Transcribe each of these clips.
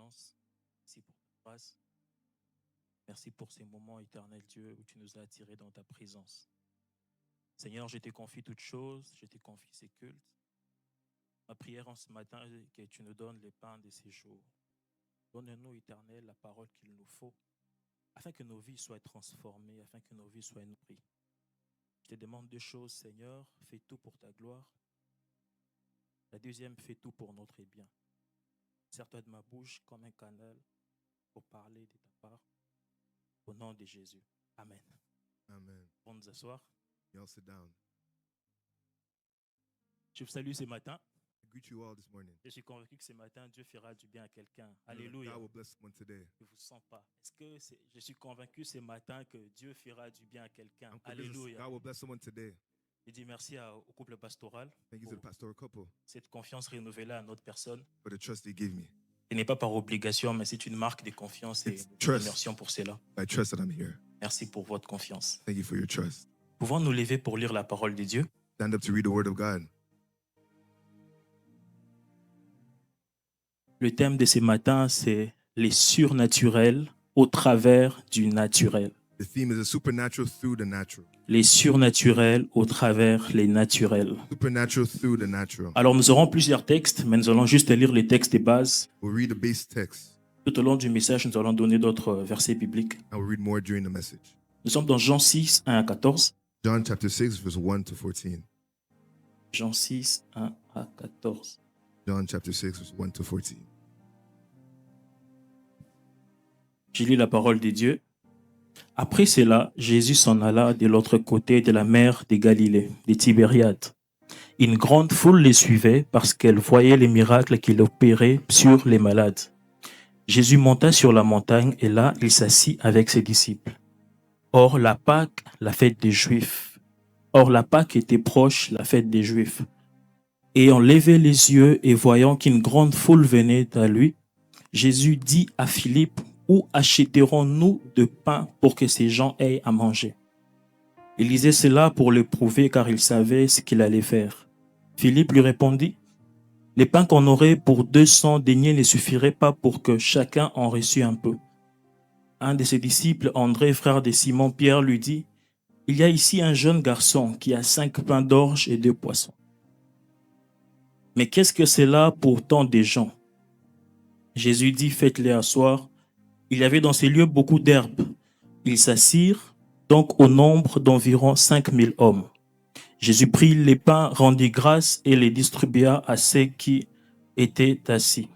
présence. Merci pour ta grâce. Merci pour ces moments éternels, Dieu, où tu nous as attirés dans ta présence. Seigneur, je te confie toutes choses, je te confie ces cultes. Ma prière en ce matin est que tu nous donnes les pains de ces jours. Donne-nous, Éternel, la parole qu'il nous faut, afin que nos vies soient transformées, afin que nos vies soient nourries. Je te demande deux choses, Seigneur. Fais tout pour ta gloire. La deuxième, fais tout pour notre bien. Sers-toi de ma bouche comme un canal pour parler de ta part. Au nom de Jésus. Amen. Amen. On nous asseoir. Y'all sit down. Je vous salue ce matin. I greet you all this morning. Je suis convaincu que ce matin, Dieu fera du bien à quelqu'un. I know that Alléluia. God will bless someone today. Je ne vous sens pas. Je suis convaincu ce matin que Dieu fera du bien à quelqu'un. I'm convinced Alléluia. God will bless someone today. Je dis merci au couple pastoral Thank you to the pastoral couple cette confiance renouvelée à notre personne. for the trust they gave me. Ce n'est pas par obligation, mais c'est une marque de confiance et It's nous trust. remercions pour cela. I trust that I'm here. Merci pour votre confiance. Thank you for your trust. Pouvons nous lever pour lire la parole de Dieu? Stand up to read the word of God. Le thème de ce matin, c'est les surnaturels au travers du naturel. The theme is the supernatural through the natural. Les surnaturels au travers les naturels. Supernatural through the natural. Alors nous aurons plusieurs textes, mais nous allons juste lire les textes de base. We'll read the base text Tout au long du message, nous allons donner d'autres versets bibliques. and we'll read more during the message. Nous sommes dans Jean 6, 1 à 14. John chapter 6, verse 1 to 14. Jean 6, 1 à 14. John chapter 6, verse 1 to 14. Je lis la parole de Dieu. Après cela, Jésus s'en alla de l'autre côté de la mer de Galilée, de Tibériade. Une grande foule les suivait parce qu'elle voyait les miracles qu'il opérait sur les malades. Jésus monta sur la montagne et là, il s'assit avec ses disciples. Or, la Pâque, la fête des Juifs. Or, la Pâque était proche, la fête des Juifs. Ayant levé les yeux et voyant qu'une grande foule venait à lui, Jésus dit à Philippe, « Où achèterons-nous de pain pour que ces gens aient à manger ?» Il disait cela pour le prouver car il savait ce qu'il allait faire. Philippe lui répondit, « Les pains qu'on aurait pour 200 deniers ne suffiraient pas pour que chacun en reçût un peu. » Un de ses disciples, André, frère de Simon-Pierre, lui dit, « Il y a ici un jeune garçon qui a 5 pains d'orge et 2 poissons. Mais qu'est-ce que c'est là pour tant de gens ?» Jésus dit, « Faites-les asseoir. » Il y avait dans ces lieux beaucoup d'herbes. Ils s'assirent donc au nombre d'environ 5000 hommes. Jésus prit les pains, rendit grâce et les distribua à ceux qui étaient assis.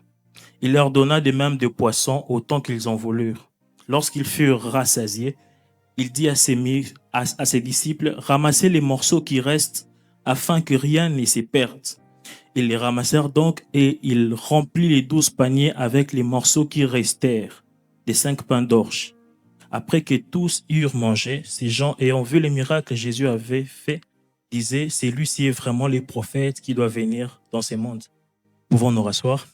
Il leur donna de même des poissons autant qu'ils en voulurent. Lorsqu'ils furent rassasiés, il dit à ses disciples, « Ramassez les morceaux qui restent afin que rien ne se perde. » Ils les ramassèrent donc et il remplit les 12 paniers avec les morceaux qui restèrent, des 5 pains d'orge. Après que tous eurent mangé, ces gens ayant vu les miracles que Jésus avait fait, disaient, c'est lui-ci est vraiment le prophète qui doit venir dans ce monde. Pouvons nous rasseoir?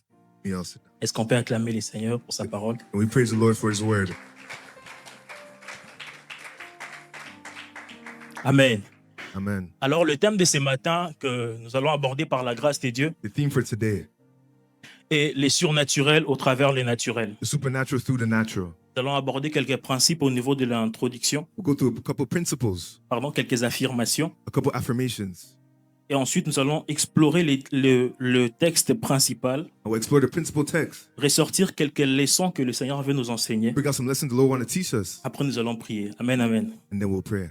We all sit down. Est-ce qu'on peut acclamer le Seigneur pour sa parole? And we praise the Lord for his word. Amen. Amen. Alors le thème de ce matin que nous allons aborder par la grâce de Dieu The theme for today, est les surnaturels au travers les naturels. the supernatural through the natural. Nous allons aborder quelques principes au niveau de l'introduction, We'll go through a couple principles, quelques affirmations. a couple affirmations, Et ensuite, nous allons explorer le texte principal, and we'll explore the principal text. ressortir quelques leçons que le Seigneur veut nous enseigner. Bring out some lessons the Lord want to teach us, Après, nous allons prier. Amen, amen. and then we'll pray.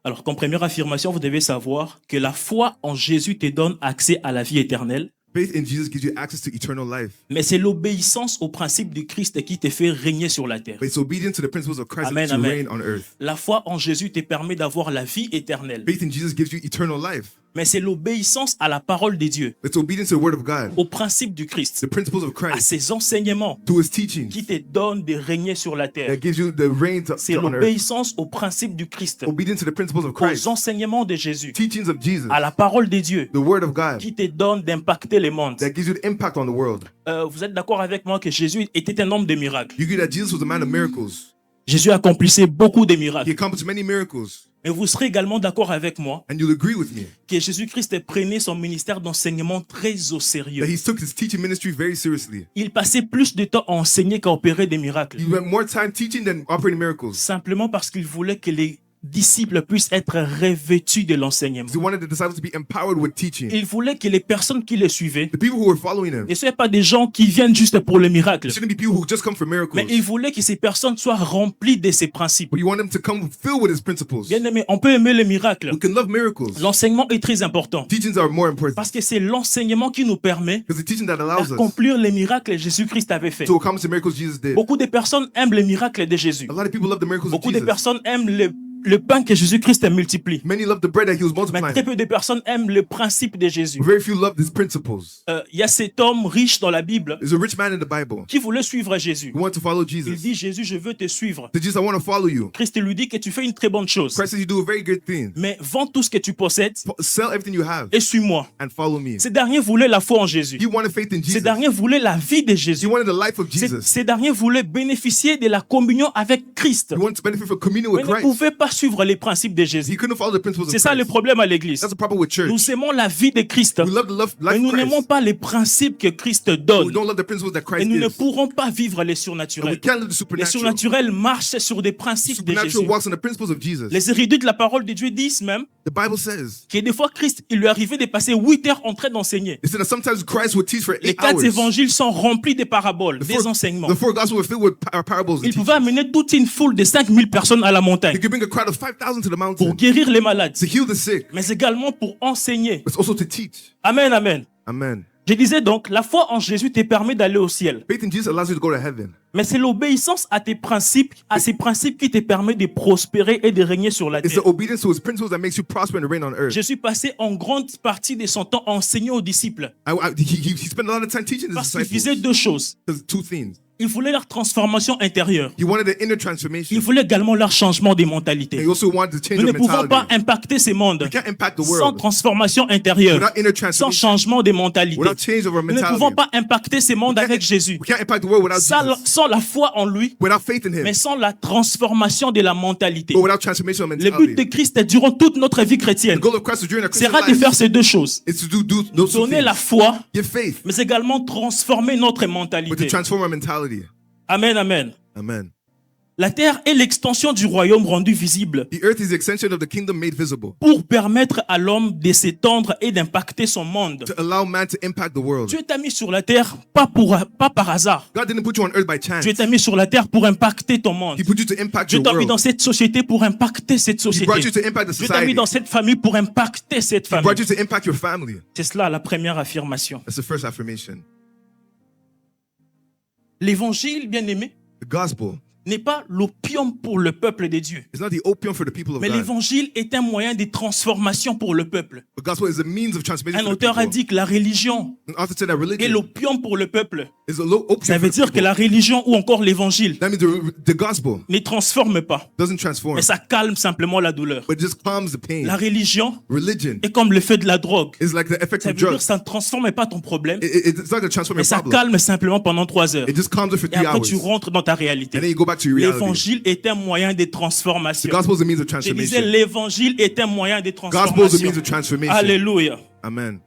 Alors, comme première affirmation, vous devez savoir que la foi en Jésus te donne accès à la vie éternelle, Faith in Jesus gives you access to eternal life, mais c'est l'obéissance au principe du Christ qui te fait régner sur la terre. but it's obedience to the principles of Christ Amen, to amen. reign on earth. La foi en Jésus te permet d'avoir la vie éternelle, Faith in Jesus gives you eternal life, mais c'est l'obéissance à la parole de Dieu, it's obedience to the word of God, au principe du Christ, the principles of à Christ, ses enseignements to his teachings qui te donnent de régner sur la terre. that gives you the reign C'est on earth. l'obéissance au principe du Christ, Obedience to the principles of Christ, aux enseignements de Jésus, teachings of Jesus, à la parole de Dieu, the word of God qui te donne d'impacter le monde. that gives you the impact on the world. Vous êtes d'accord avec moi que Jésus était un homme de miracles. You agree that Jesus was a man of miracles. Jésus accomplissait beaucoup de He miracles. accomplished many miracles. Et vous serez également d'accord avec moi and you'll agree with me, que Jésus-Christ prenait son ministère d'enseignement très au that sérieux. he took his teaching ministry very seriously. Il passait plus de temps à enseigner qu'à opérer des miracles. He spent more time teaching than operating miracles. Simplement parce qu'il voulait que les disciples puissent être revêtus de l'enseignement. He wanted the disciples to be empowered with teaching. Il voulait que les personnes qui le suivaient The people who were following him ne soient pas des gens qui viennent juste pour le miracle, shouldn't be people who just come for miracles, mais il voulait que ces personnes soient remplies de ces principes. but you want them to come filled with his principles. Bien aimé, on peut aimer le miracle. We can love miracles. L'enseignement est très important Teachings are more important parce que c'est l'enseignement qui nous permet because the teaching that allows us d'accomplir les miracles que Jésus-Christ avait fait. to accomplish the miracles Jesus did. Beaucoup de personnes aiment les miracles de Jésus. A lot of people love the miracles of Beaucoup de Jesus. personnes aiment le pain que Jésus-Christ multiplie. Many love the bread that he was Mais très multiplying. peu de personnes aiment le principe de Jésus. Very few love these principles. Il y a cet homme riche dans la Bible There's a rich man in the Bible qui voulait suivre Jésus. who wanted to follow Il Jesus. dit, Jésus, je veux te suivre. To Jesus, I want to follow you. Christ lui dit que tu fais une très bonne chose. Christ says you do a very good thing. Mais vends tout ce que tu possèdes Sell everything you have et suis-moi. and follow me. Ces derniers voulaient la foi en Jésus. He wanted faith in Ces Jesus. derniers voulaient la vie de He Jésus. wanted the life of Ces Jesus. ces derniers voulaient bénéficier de la communion avec Christ. He wanted to benefit from communion Mais with ne Christ. pouvaient pas suivre les principes de He Jésus. couldn't follow the principles C'est of ça le Christ. problème à l'église. That's the problem with church. Nous aimons la vie de Christ, We love the life mais of nous n'aimons Christ. pas les principes que Christ We donne. don't love the principles that Et Christ nous ne gives. pourrons pas vivre les And we surnaturels. can't live the Les supernatural. surnaturels marchent sur des principes de Jésus. Supernatural walks on the principles of Jesus. Les érudits de la parole de Dieu disent même The Bible says, que des fois Christ, il lui arrivait de passer 8 heures en train d'enseigner. it said that sometimes Christ would teach for Les 8 4 hours. évangiles sont remplis de paraboles, The des four, enseignements. the four gospels were filled with parables and Il pouvait teachings. amener toute une foule de 5000 personnes à la He montagne could bring a crowd of 5,000 to the pour mountain guérir les malades, to heal the sick, mais également pour enseigner. but also to teach. Amen, amen. Amen. Je disais donc, la foi en Jésus te permet d'aller au ciel. Faith in Jesus allows you to go to heaven. Mais c'est l'obéissance à tes principes, à ces principes qui te permet de prospérer et de régner sur la It's terre. the obedience to his principles that makes you prosper and reign on earth. Je suis passé en grande partie de son temps à enseigner aux disciples He spent a lot of time teaching his parce qu'il faisait disciples. deux choses. There's two things. Il voulait leur transformation intérieure. He wanted the inner Il transformation. voulait également leur changement de And mentalité. he also wanted to change Nous ne your pouvons pas mentality. impacter ces mondes We can't impact the sans world transformation intérieure, without inner sans transformation, changement de mentalité. without change of our Nous ne pouvons mentality. pas impacter ces mondes avec Jésus We can't impact the world without Jesus, sans la foi en lui, without faith in mais him, sans la transformation de la mentalité. but without transformation of Le but de mentality. Christ durant toute notre vie The chrétienne goal of Christ during our Christian sera de faire life ces deux choses. is to do those two Donner la things. foi, Give faith, mais également transformer notre but to mentalité. transform our mentality. Amen, amen. Amen. La terre est l'extension du royaume rendu visible The earth is the extension of the kingdom made visible pour permettre à l'homme de s'étendre et d'impacter son monde. to allow man to impact the world. Dieu t'a mis sur la terre pas par hasard. God didn't put you on earth by chance. Dieu t'a mis sur la terre pour impacter ton monde. He put you to impact Dieu your t'a mis world. dans cette société pour impacter cette He brought you société. to impact the Dieu t'a mis society. dans cette famille pour impacter cette He famille. brought you to impact your family. C'est cela la première affirmation. That's the first affirmation. L'évangile, bien aimé, The gospel n'est pas l'opium pour le peuple de Dieu. is not the opium for the people of Mais God. l'évangile est un moyen de transformation pour le peuple. The gospel is a means of transformation Un for the auteur a people. dit que la religion An author said that est religion l'opium pour le peuple. is a opium Ça for veut the dire que people. la religion ou encore l'évangile That means the gospel ne transforme pas, doesn't transform, mais ça calme simplement la douleur. but it just calms the pain. La religion Religion est comme l'effet de la drogue. is like the effect Ça of veut dire drugs. que ça ne transforme pas ton problème, It's not going to transform mais your ça problem. calme simplement pendant 3 heures. It just calms it for Et 3 après, hours. tu rentres dans ta And then réalité. you go back to your reality. L'évangile est un moyen de The transformation. gospel is a means of Je disais, transformation. l'évangile est un moyen de Gospel is a transformation. means of transformation. Alléluia. Amen.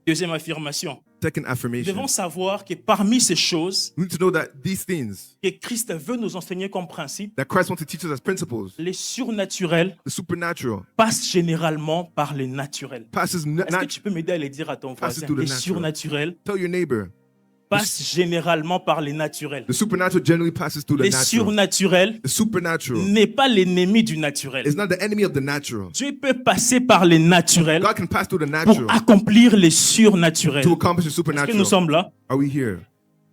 Deuxième affirmation. Second Nous affirmation. devons savoir que parmi ces choses We need to know that these things que Christ veut nous enseigner comme principe, that Christ wants to teach us as principles, les surnaturels the supernatural, passent généralement par les naturels. passes Est-ce que tu peux m'aider à le dire à ton Passes voisin? through the Les natural. surnaturels Tell your neighbor. passent généralement par les naturels. The supernatural generally passes through the Les natural. surnaturels The supernatural n'est pas l'ennemi du naturel. is not the enemy of the natural. Dieu peut passer par les naturels God can pass through the pour natural accomplir les surnaturels. to accomplish the Est-ce que nous supernatural. sommes là? Are we here?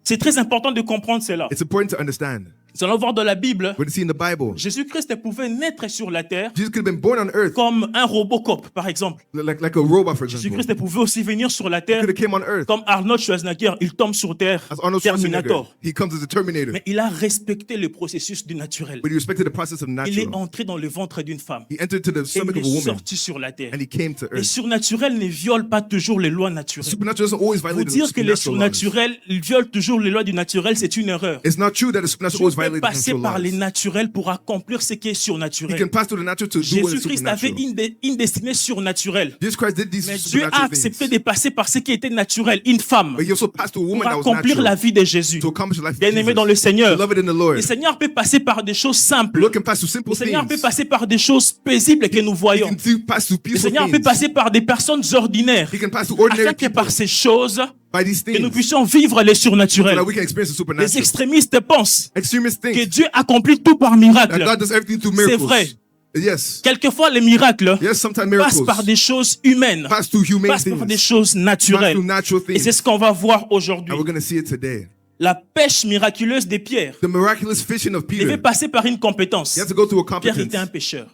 C'est très important de comprendre cela. It's important to understand. Nous allons voir dans la Bible, When you see in the Bible, Jésus-Christ pouvait naître sur la terre Jesus could have been born on earth comme un Robocop, par exemple. like a robot, for example. Jésus-Christ pouvait aussi venir sur la He terre could have came on earth comme Arnold Schwarzenegger. Il tombe sur terre, as Arnold Schwarzenegger. Terminator. He comes as a Terminator. Mais il a respecté le processus du naturel. But he respected the process of Il est natural. entré dans le ventre d'une femme. He entered to the Et stomach il of a est woman sorti sur la terre. and he came to Les earth. surnaturels ne violent pas toujours les lois naturelles. Supernatural doesn't always Vous violate the dire que les supernatural laws. surnaturels violent toujours les lois du naturel, c'est une erreur. It's not true that the supernatural always violate the passer natural par les laws. naturels pour accomplir ce qui est He surnaturel. can pass through the natural to do what is Jésus-Christ avait supernatural. une destinée surnaturelle. Jesus Christ did these Mais Dieu a supernatural accepté things. de passer par ce qui était naturel, une femme, But he also passed through a woman pour that was accomplir la natural vie de Jésus. to accomplish the life of Bien-aimé dans le Jesus. Seigneur, Beloved in the Lord. le Seigneur peut passer par des choses The simples. Lord can pass through simple Le Seigneur peut things. passer par des choses paisibles que nous He voyons. can pass through Le peaceful Seigneur peut things. passer par des personnes ordinaires. He can pass through Afin ordinary que people par ces choses, by these que nous things puissions vivre les so surnaturels. that we can experience the Les supernatural. extrémistes pensent Extremist que things Dieu accomplit tout par that miracle. God does everything through C'est miracles. vrai. Yes. Quelquefois, les miracles Yes, sometimes passent miracles par des choses humaines, pass through human passent par des things, choses pass naturelles. through natural Et c'est things. ce qu'on va voir aujourd'hui. And we're going to see it today. La pêche miraculeuse des pierres The miraculous fishing of devait Peter. passer par une compétence. He had to go through a Pierre était un competence. pêcheur.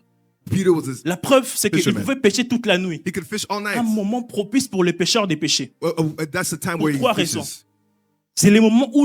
Peter was his, La preuve, c'est qu'il Fisherman. pouvait pêcher toute la nuit. he could fish all night. Un moment propice pour les pêcheurs de pêcher. That's the time Pour where he trois fishes. raisons. C'est le moment où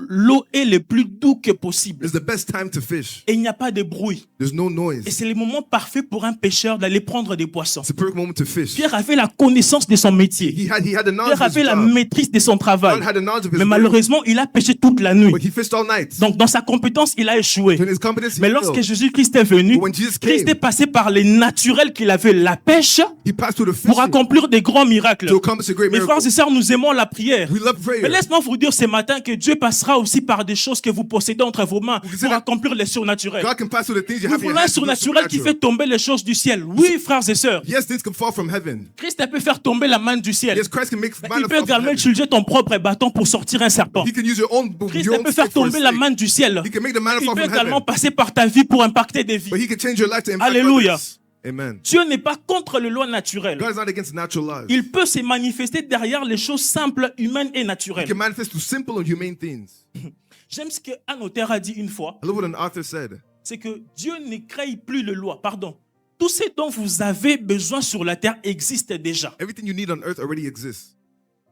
l'eau est le plus doux que possible. It's the best time to fish. Et il n'y a pas de bruit. There's no Et noise. c'est le moment parfait pour un pêcheur d'aller prendre des poissons. It's a perfect moment to fish. Pierre avait la connaissance de son métier. He had the knowledge Pierre of his avait la job. maîtrise de son travail. God had the knowledge of his Mais work, malheureusement, il a pêché toute la nuit. but he fished all night. Donc, dans sa compétence, il a échoué. In his competence, he Mais lorsque failed. Jésus-Christ est venu, But when Jesus Christ came, est passé par les naturels qu'il avait, la pêche, he passed through the pour fishing accomplir des grands miracles. to accomplish a great Mes frères miracle. et sœurs, nous aimons la prière. We love Mais prayer. laisse-moi vous dire ce matin que Dieu passera aussi par des choses que vous possédez entre vos mains pour accomplir les surnaturels. God can pass through the things you Nous have in your voulons un hands to do surnaturel qui fait supernatural. tomber les choses du ciel. Oui, frères et sœurs. Yes, things can fall from heaven. Christ peut faire tomber la manne du ciel. Yes, Christ can make Mais manna il peut fall from également heaven. utiliser ton propre bâton pour sortir un serpent. He can use your own Christ peut stick faire for a tomber la snake. manne du ciel. He can make the manna Il fall peut from également heaven. passer par ta vie pour impacter des But vies. he can change your life to impact Alléluia. others. Amen. Dieu n'est pas contre les lois naturelles. God is not against natural laws. Il peut se manifester derrière les choses simples, humaines et He naturelles. can manifest through simple and humane things. J'aime ce qu'un auteur a dit une fois, I love what an author said. c'est que Dieu ne crée plus les lois. Pardon. Tout ce dont vous avez besoin sur la terre existe déjà. Everything you need on earth already exists.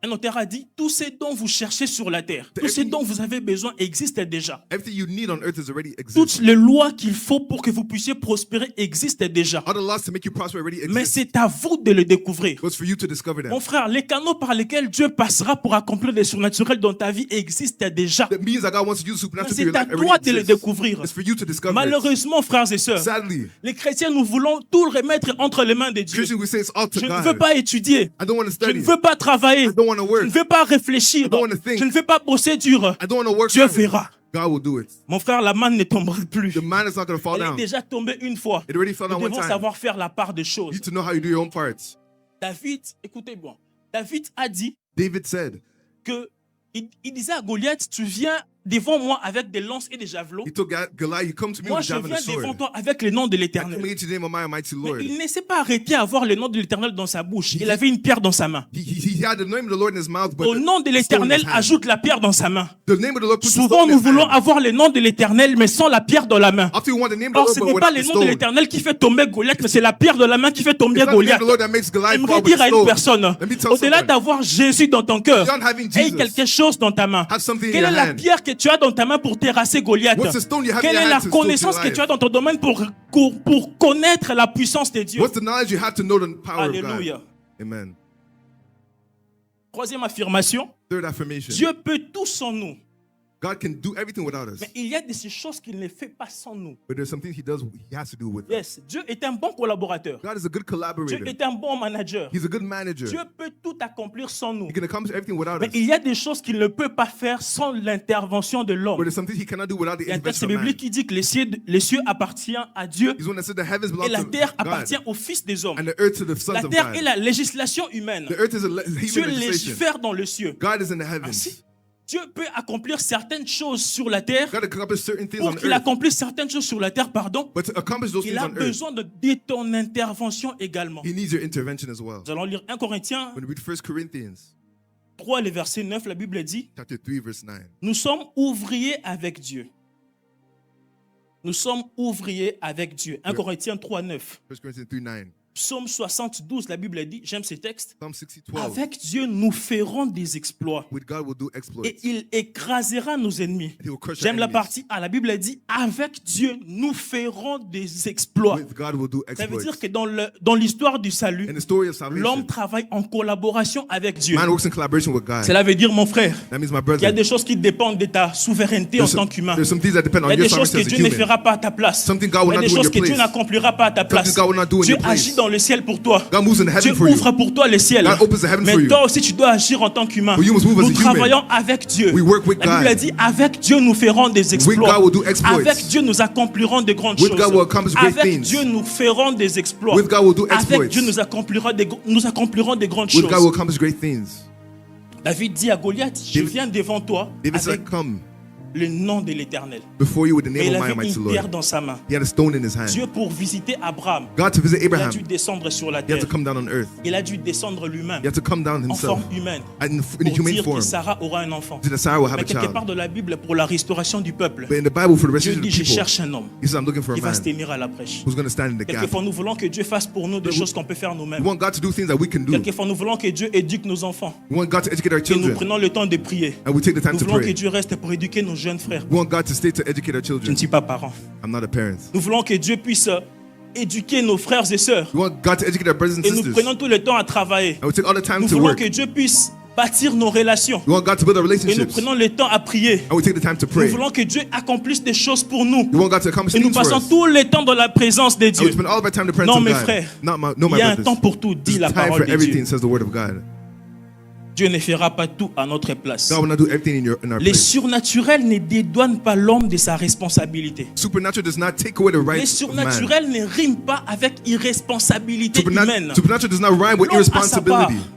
Un auteur a dit, tout ce dont vous cherchez sur la terre, tout ce dont vous avez besoin existe déjà. Everything you need on earth is already Toutes exists. les lois qu'il faut pour que vous puissiez prospérer existent déjà. All the laws to make you prosper already Mais exist. c'est à vous de le découvrir. But it's for you to discover them. Mon frère, les canaux par lesquels Dieu passera pour accomplir les surnaturels dans ta vie existent déjà. The means that God wants to use supernatural to C'est your à life toi already de le exists. découvrir. It's for you to discover it. Malheureusement, frères et sœurs, Sadly, les chrétiens, nous voulons tout remettre entre les mains de Dieu. Christians will say it's all to Je ne God. veux pas étudier. I don't want to Je ne study. veux pas travailler. I don't want to Je work. ne veux pas réfléchir. I don't want to think. Je ne veux pas bosser dur. I don't want to work Dieu hard. fera. God will do it. Mon frère, la manne ne tombera plus. The man is not going to fall Elle est down. déjà tombée une fois. It already fell Nous down one devons time. savoir faire la part des You choses. need to know how you do your own parts. David, écoutez-moi. David a dit David said, que il disait à Goliath, tu viens devant moi avec des lances et des javelots. he told Goliath, you come to me Moi, with je a javelin viens and a devant sword. toi avec le nom de I come l'Éternel. against the name of my almighty Mais Lord. il ne s'est pas arrêté à avoir le nom de l'Éternel dans sa bouche. Il avait une pierre dans sa main. He had the name of the Lord in his mouth, but Au nom de the stone in l'Éternel, his hand. ajoute la pierre dans sa main. The name of the Lord puts the Souvent, stone in nous his voulons hand. avoir le nom de l'Éternel, mais sans la pierre dans la main. After you want the name of Or, the ce Lord, n'est but pas without le the nom de stone. l'Éternel qui fait tomber Goliath, mais c'est la pierre de la main qui fait tomber It's not the name Goliath. of the Lord that makes Goliath J'aimerais fall with dire the à une stone. personne, Let me tell au-delà someone, d'avoir Jésus dans ton cœur, beyond having aie Jesus, quelque chose dans ta main. have something in Quelle your est la hand. pierre que tu as dans ta main pour terrasser Goliath? What's the stone you have in Quelle your est hand la to stone connaissance your que life? tu as dans ton domaine pour connaître la puissance de Dieu? What's the knowledge you have to know the power of Alléluia. God? Amen. Troisième affirmation, Third affirmation. Dieu peut tout sans nous. God can do everything without us. Mais il y a de ces choses qu'il ne fait pas sans nous. But there's something he has to do with us. Yes, Dieu est un bon collaborateur. God is a good Dieu collaborator. est un bon manager. He's a good manager. Dieu peut tout accomplir sans nous. He can accomplish everything without Mais us. il y a des choses qu'il ne peut pas faire sans l'intervention de But l'homme. there's something he cannot do without the Il y a un texte intervention of man. biblique qui dit que les cieux appartiennent à Dieu He's one that said the heavens et belong la to terre God appartient aux fils des hommes. and the earth to the sons La of terre God. est la législation humaine. The earth is a Dieu human legislation. légifère dans le cieux. God is in the Ainsi, heavens. Dieu peut accomplir certaines choses sur la terre. God can accomplish certain things on Pour qu'il earth. accomplisse certaines choses sur la terre, pardon, But to accomplish those il things a on earth, besoin de ton intervention également. he needs your intervention as well. Nous allons lire 1 Corinthiens When we read 1 Corinthians 3, le verset 9, la Bible dit, chapter 3, verse 9. nous sommes ouvriers avec Dieu. Nous sommes ouvriers avec Dieu. 1 Oui. Corinthiens 3, 9. 1 Corinthians 3, 9. Psaume 72, la Bible dit, j'aime ces textes, Psalm 60:12. avec Dieu, nous ferons des exploits. With God, we'll do exploits. Et il écrasera nos ennemis. He will crush our J'aime la enemies. partie A. La Bible dit, avec Dieu, nous ferons des exploits. With God, we'll do Ça veut exploits. dire que dans l'histoire du salut, In the story of l'homme salvation, travaille en collaboration avec Dieu. man works in collaboration with God. Cela veut dire, mon frère, That means my il y a brother. des choses qui dépendent de ta souveraineté en tant qu'humain. There's some things that depend Il y a on your des choses que sovereignty as Dieu a ne human. fera pas à ta place. Something God Il will y a not des do in choses your que Dieu place. n'accomplira pas à ta place. God will not do in Dieu your place. agit dans le ciel pour toi. God moves in heaven Dieu for you. ouvre pour toi le ciel. God opens the heaven for Mais you. toi aussi, tu dois agir en tant qu'humain. But you must move as Nous a human. travaillons avec Dieu. We work with La Bible God. dit, avec Dieu, nous ferons des exploits. God will do exploits. Avec Dieu, nous accomplirons de grandes With choses. God we'll accomplish great Avec things. Dieu, nous ferons des exploits. With God we'll do Avec exploits. Dieu, nous accomplirons des grandes With God, we'll choses. accomplish great things. David dit à Goliath, je David- viens devant toi David said, avec come le nom de l'Éternel. before you with the Et name il of my avait almighty une Lord. pierre dans sa main. He had a stone in his hand. Dieu, pour visiter Abraham, God to visit il a Abraham, dû descendre sur la he had terre. to come down on earth. Il a dû descendre lui-même He had to come down en himself forme humaine in pour human dire que form. Sarah aura un enfant. So that Sarah will have Mais a quelque child. part de la Bible, pour la restauration du peuple, But in the Bible, for the Dieu restoration of dit, the je people, cherche un homme he said, I'm looking for qui a va se man tenir à la brèche. who's going to stand in the gap. Quelquefois, nous voulons que Dieu fasse pour nous des choses qu'on peut faire We nous-mêmes. want God to do things that we can do. Quelquefois, nous voulons que Dieu éduque nos enfants. We want God to educate our Et nous children. prenons le temps de prier. And we take the time Nous to voulons que pray. Dieu reste pour éduquer nos jeunes frères. We want God to stay to educate our Je ne children. suis pas parent. I'm not a parent. Nous voulons que Dieu puisse éduquer nos frères et sœurs. We want God to educate our brothers and Et nous sisters. prenons tout le temps à travailler. And we take all the time Nous to voulons work. que Dieu puisse bâtir nos relations. We want God to build our Et nous relationships. prenons le temps à prier. And we take the time to Nous pray. voulons que Dieu accomplisse des choses pour nous. We want God to accomplish Et nous things for passons us. tout le temps dans la présence de And Dieu. we spend all of our time to pray Non, to mes God. frères. No, my Il y a un brothers. temps pour tout, dit There's la time parole for de Dieu. everything, says the word of God. Dieu ne fera pas tout à notre place. God will not do everything in our Les place. surnaturels ne dédouanent pas l'homme de sa responsabilité. Supernatural does not take away the Les rights of man. surnaturels ne riment pas avec irresponsabilité humaine. Supernatural does not rhyme with L'homme a sa part. irresponsibility.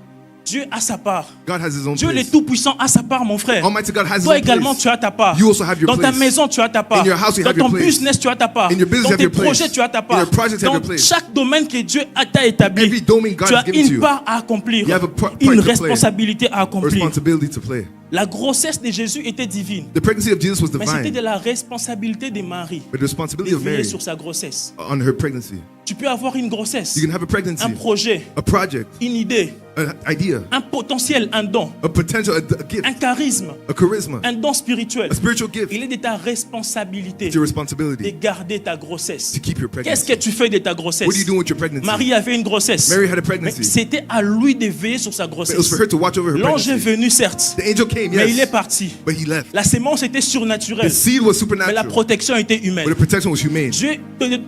Dieu a sa part. God has his own Dieu le place. Tout-Puissant a sa part, mon frère. Almighty God has his Toi own également, place. tu as ta part. You also have your Dans ta place. maison, tu as ta part. In your house, you Dans have your ton place. business, tu as ta part. In your business, Dans you have tes your place. projets, tu as ta In part. your projects, you have Dans your place. chaque domaine que Dieu t'a établi, Every domain God tu has as given to une you. part à accomplir, You have a part une to play. responsabilité à accomplir. Responsibility to play. La grossesse de Jésus était divine, The pregnancy of Jesus was mais c'était de divine, la responsabilité de Marie but the de responsibility of veiller Mary sur sa grossesse. on her pregnancy. Tu peux avoir une grossesse, You can have a pregnancy, un projet, a project, une idée, an idea, un potentiel, un don, a potential, a gift, un charisme, a charisma, un don spirituel. a spiritual gift. Il est de ta responsabilité It's your de responsibility garder ta grossesse. to keep your Qu'est-ce pregnancy. que tu fais de ta grossesse? What do you do with your pregnancy? Marie avait une grossesse. Mary had a Mais pregnancy. c'était à lui de veiller sur sa But it was grossesse. for her to watch over her L'ange est pregnancy. venu, certes, The angel came, mais il est yes, parti. but he left. La sémence était The surnaturelle, seed was mais la supernatural, protection était humaine. but the protection was humane. Dieu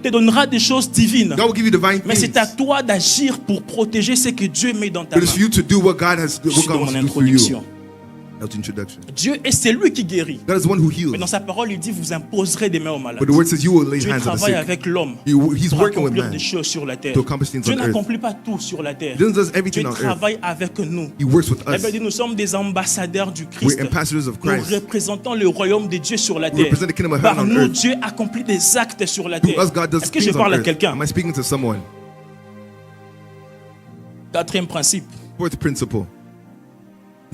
te donnera des choses divines, God will give you divine mais c'est à things, toi d'agir pour protéger ce que Dieu met dans ta but main. it's for you to do what God has, Je what suis God dans wants mon to do for you. introduction. That's introduction. Dieu est celui qui guérit. God is the one who Mais heals. dans sa parole, il dit, vous imposerez des mains aux malades. But the word says you will lay Dieu hands on the travaille sick. avec l'homme He's pour working with accomplir man des choses sur la terre. to accomplish things Dieu on earth. n'accomplit pas tout sur la terre. He doesn't do Dieu everything on earth. travaille avec nous. He works with La us. Bible dit, nous sommes des ambassadeurs du We're Christ. ambassadors of Nous Christ. représentons le royaume de Dieu sur la We terre. represent the kingdom of heaven Par on nous, earth. Dieu accomplit des actes sur la Through terre. us, God does Est-ce que je things on parle à earth. quelqu'un? Am I speaking to someone? Quatrième principe. Fourth principle.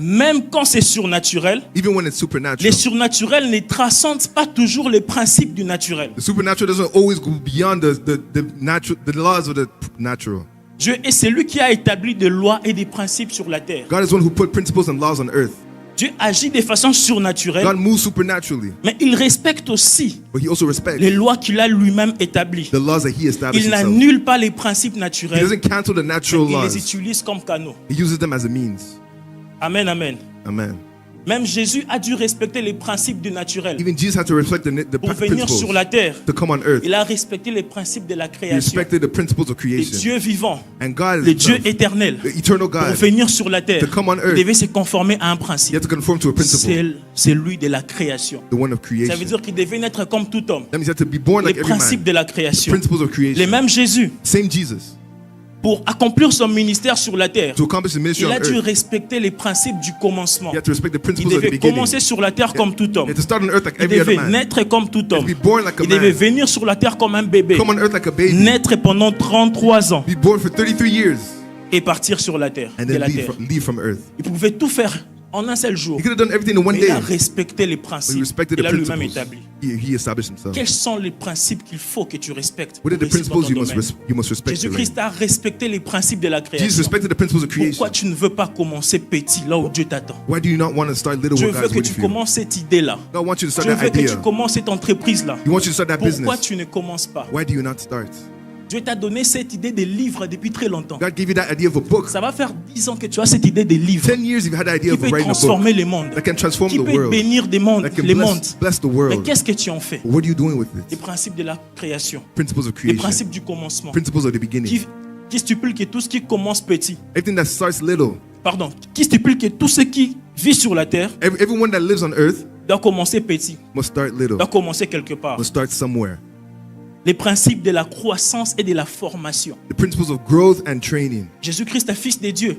Même quand c'est surnaturel, Even when it's les supernatural, surnaturels ne transcendent pas toujours les principes du naturel. the supernatural doesn't always go beyond the laws of the natural. Dieu est celui qui a établi des lois et des principes sur la terre. God is one who put principles and laws on earth. Dieu agit de façon surnaturelle, God moves supernaturally, mais il respecte aussi but he also respects les lois qu'il a lui-même établies. the laws that he established Il himself. n'annule pas les principes He naturels, doesn't cancel the natural il les laws. utilise comme canaux. He uses them as a means. Amen, amen. Amen. Même Jésus a dû respecter les principes du naturel. Even Jesus had to respect the Pour venir principles sur la terre, to come on earth. il a respecté les principes de la He création. respected the principles of Le creation. Dieu vivant, And God le is Dieu himself, éternel, the eternal pour God. venir sur la terre, To come on il earth. devait se conformer à un He principe. had to conform to a principle, C'est lui de la création. the one of Ça veut creation. dire qu'il devait naître comme tout homme. That means he had to be born Les like every principes man. de la The création. principles of Les creation. mêmes Jésus, Same Jesus. pour accomplir son ministère sur la terre, To accomplish the ministry il on a dû earth, respecter les principes du commencement. he had to respect the Il principles of the devait beginning. commencer sur la terre comme tout He homme. had to start on earth like Il every other devait man. naître comme tout He had homme. to be born like a Il devait man. venir sur la terre comme un bébé. Come on earth like a baby. Naître pendant 33 ans Be born for 33 years et partir sur la terre. and de then la terre. leave from earth. Il pouvait tout faire En un seul jour. He could have done everything in one Mais il a day. respecté les But he principes respected qu'il the a lui-même principles. établis. He established himself. Quels sont les principes qu'il faut que tu respectes What are pour the réussir dans principles ton domaine? you must respect? to reign? Jésus-Christ a respecté les principes de la Jesus création. respected the principles of creation. Pourquoi tu ne veux pas commencer petit là où Dieu t'attend? Why do you not want to start little Je where veux God's que waiting tu for you? commences cette idée-là. God wants you to start Je that veux que idea. tu commences cette entreprise-là. He wants you to start that Pourquoi business. tu ne commences pas? Why do you not start? Dieu t'a donné cette idée de livre depuis très longtemps. God gave you that idea of a book. Ça va faire 10 ans que tu as cette idée de livre 10 years you've had the idea qui of peut writing a book transformer les mondes, that can transform qui the peut world, bénir des mondes, that can les mondes. bless the Mais world. qu'est-ce que tu en fais? What are you doing with Les it? principes de la création, Principles of les creation, principes du commencement, principles of the beginning. qui stipule que tout ce qui commence petit, Everything that starts little, qui stipule que tout ce qui vit sur la terre everyone that lives on earth doit commencer petit, must start little, doit commencer quelque part. must start somewhere. Les principes de la croissance et de la formation. The principles of growth and training. Jésus-Christ est fils de Dieu.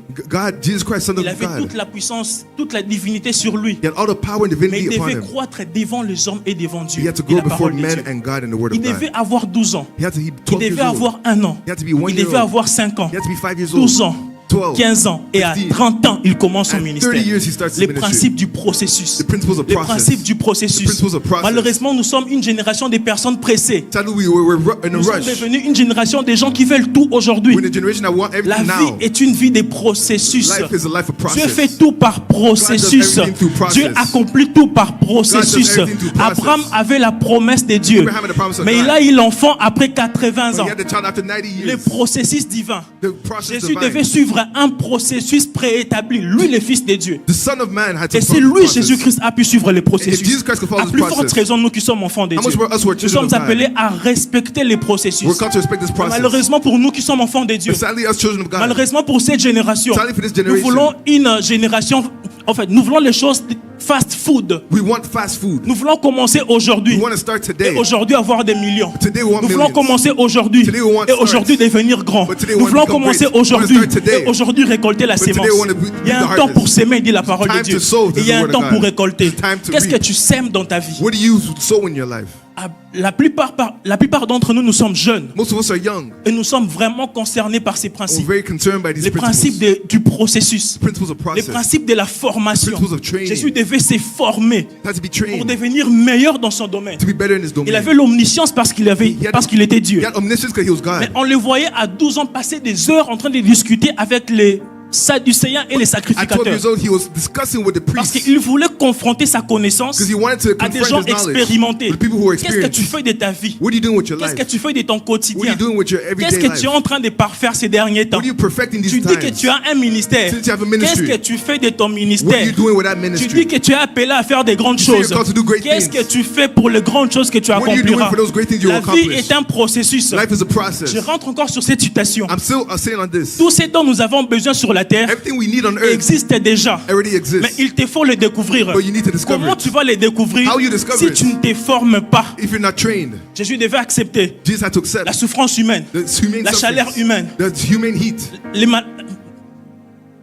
Jesus Christ, Son of Il avait God. toute la puissance, toute la divinité sur lui. He had all the power and Mais il divinity upon devait him. croître devant les hommes et devant Dieu. He had to Et grow la before parole de men Dieu. and God and the Word Il of God. devait avoir 12 ans. He had to be Il 12 devait years old. avoir 1 an. He had to be 1 Il year devait old. avoir 5 ans. He had to be 5 years old. 12 ans. 12. 15 ans. Et à 15. 30 ans, il commence son At ministère. 30 years, he starts his Les ministry. principes du processus. The principles of Les process. principes du The processus. principles of process. Malheureusement, nous sommes une génération de personnes pressées. Sadly, we're in a Nous sommes rush. devenus une génération de gens qui veulent tout aujourd'hui. We're in a generation that want La everything vie now. est une vie de processus. Life is a life of Dieu process. fait tout par processus. everything through process. Dieu accomplit tout par processus. everything through process. Abraham avait la promesse de Dieu. Abraham had the promise of Mais God. il a eu l'enfant après 80 But ans. he had the child after 90 Le years. processus divin. The process Jésus divine. devait suivre un processus préétabli. Lui, le Fils de Dieu. The Son of Man had to Et c'est follow the lui, process. Jésus-Christ, a pu suivre les If Jesus processus. Christ could follow À this plus forte process, raison, nous qui sommes enfants de how Dieu. much more us who are Nous children sommes of God? appelés à respecter les processus. We're called to respect this Mais process. malheureusement pour nous qui sommes enfants de Dieu, But sadly, us children of God, malheureusement pour cette génération, sadly for this nous generation, voulons une génération, en fait, nous voulons les choses fast food. we want fast food. Nous voulons commencer aujourd'hui. We want to start Et today. aujourd'hui avoir des millions. Today we want Nous voulons millions. commencer aujourd'hui. Today we want Et aujourd'hui start. devenir grand. But today we Nous want voulons to become commencer great. We want to aujourd'hui. start today. Et aujourd'hui récolter la But sémence. today we want to Il y a reap un the temps harvest. pour s'aimer, dit la parole de Time Dieu. to sow, Et il y a this is un the word temps of pour God. récolter. Time to Qu'est-ce que reap. tu sèmes dans ta vie? What do you sow in your life? La plupart d'entre nous, nous sommes jeunes. Most of us are young. Et nous sommes vraiment concernés par ces We're principes. very concerned by these Les principes principles. du processus. Principles of Les process. principes de la formation. Principles of training. Jésus devait se former Had to be pour trained devenir meilleur dans son domaine. to be better in his Il domain. avait l'omniscience parce qu'il était Dieu. He had omniscience because he was Mais God. on le voyait à 12 ans passer des heures en train de discuter avec les Sadducéens et les At 12 sacrificateurs. years old, he was discussing with the Parce priests qu'il voulait confronter sa connaissance because he wanted to à des gens confront his knowledge expérimentés. with the people who are Qu'est-ce que tu experienced. fais de ta vie? What are you doing with your Qu'est-ce life? que tu fais de ton What are quotidien? you doing with your Qu'est-ce everyday que tu es life? en train de parfaire ces derniers temps? What are you perfecting Tu these dis que times? tu as un ministère. Since you have a Qu'est-ce ministry, que tu fais de ton what are ministère? you doing with that Tu ministry? dis que tu es appelé à faire des grandes You say you're choses. called to do great Qu'est-ce things. que tu fais pour les grandes choses que tu What are you doing accompliras? for those great things you La will vie accomplish? est un processus. Life is a process. Je rentre encore sur cette citation. I'm still saying on this. Tout ce dont nous avons besoin sur la terre Everything we need on earth existe déjà. already Mais exists. il te faut le découvrir. But you need to discover Comment it. tu vas le découvrir How you discover si it? tu ne te formes pas? If you're not trained, Jésus devait accepter Jesus had to accept la souffrance humaine, the humane la chaleur sufferings, humaine, the human heat,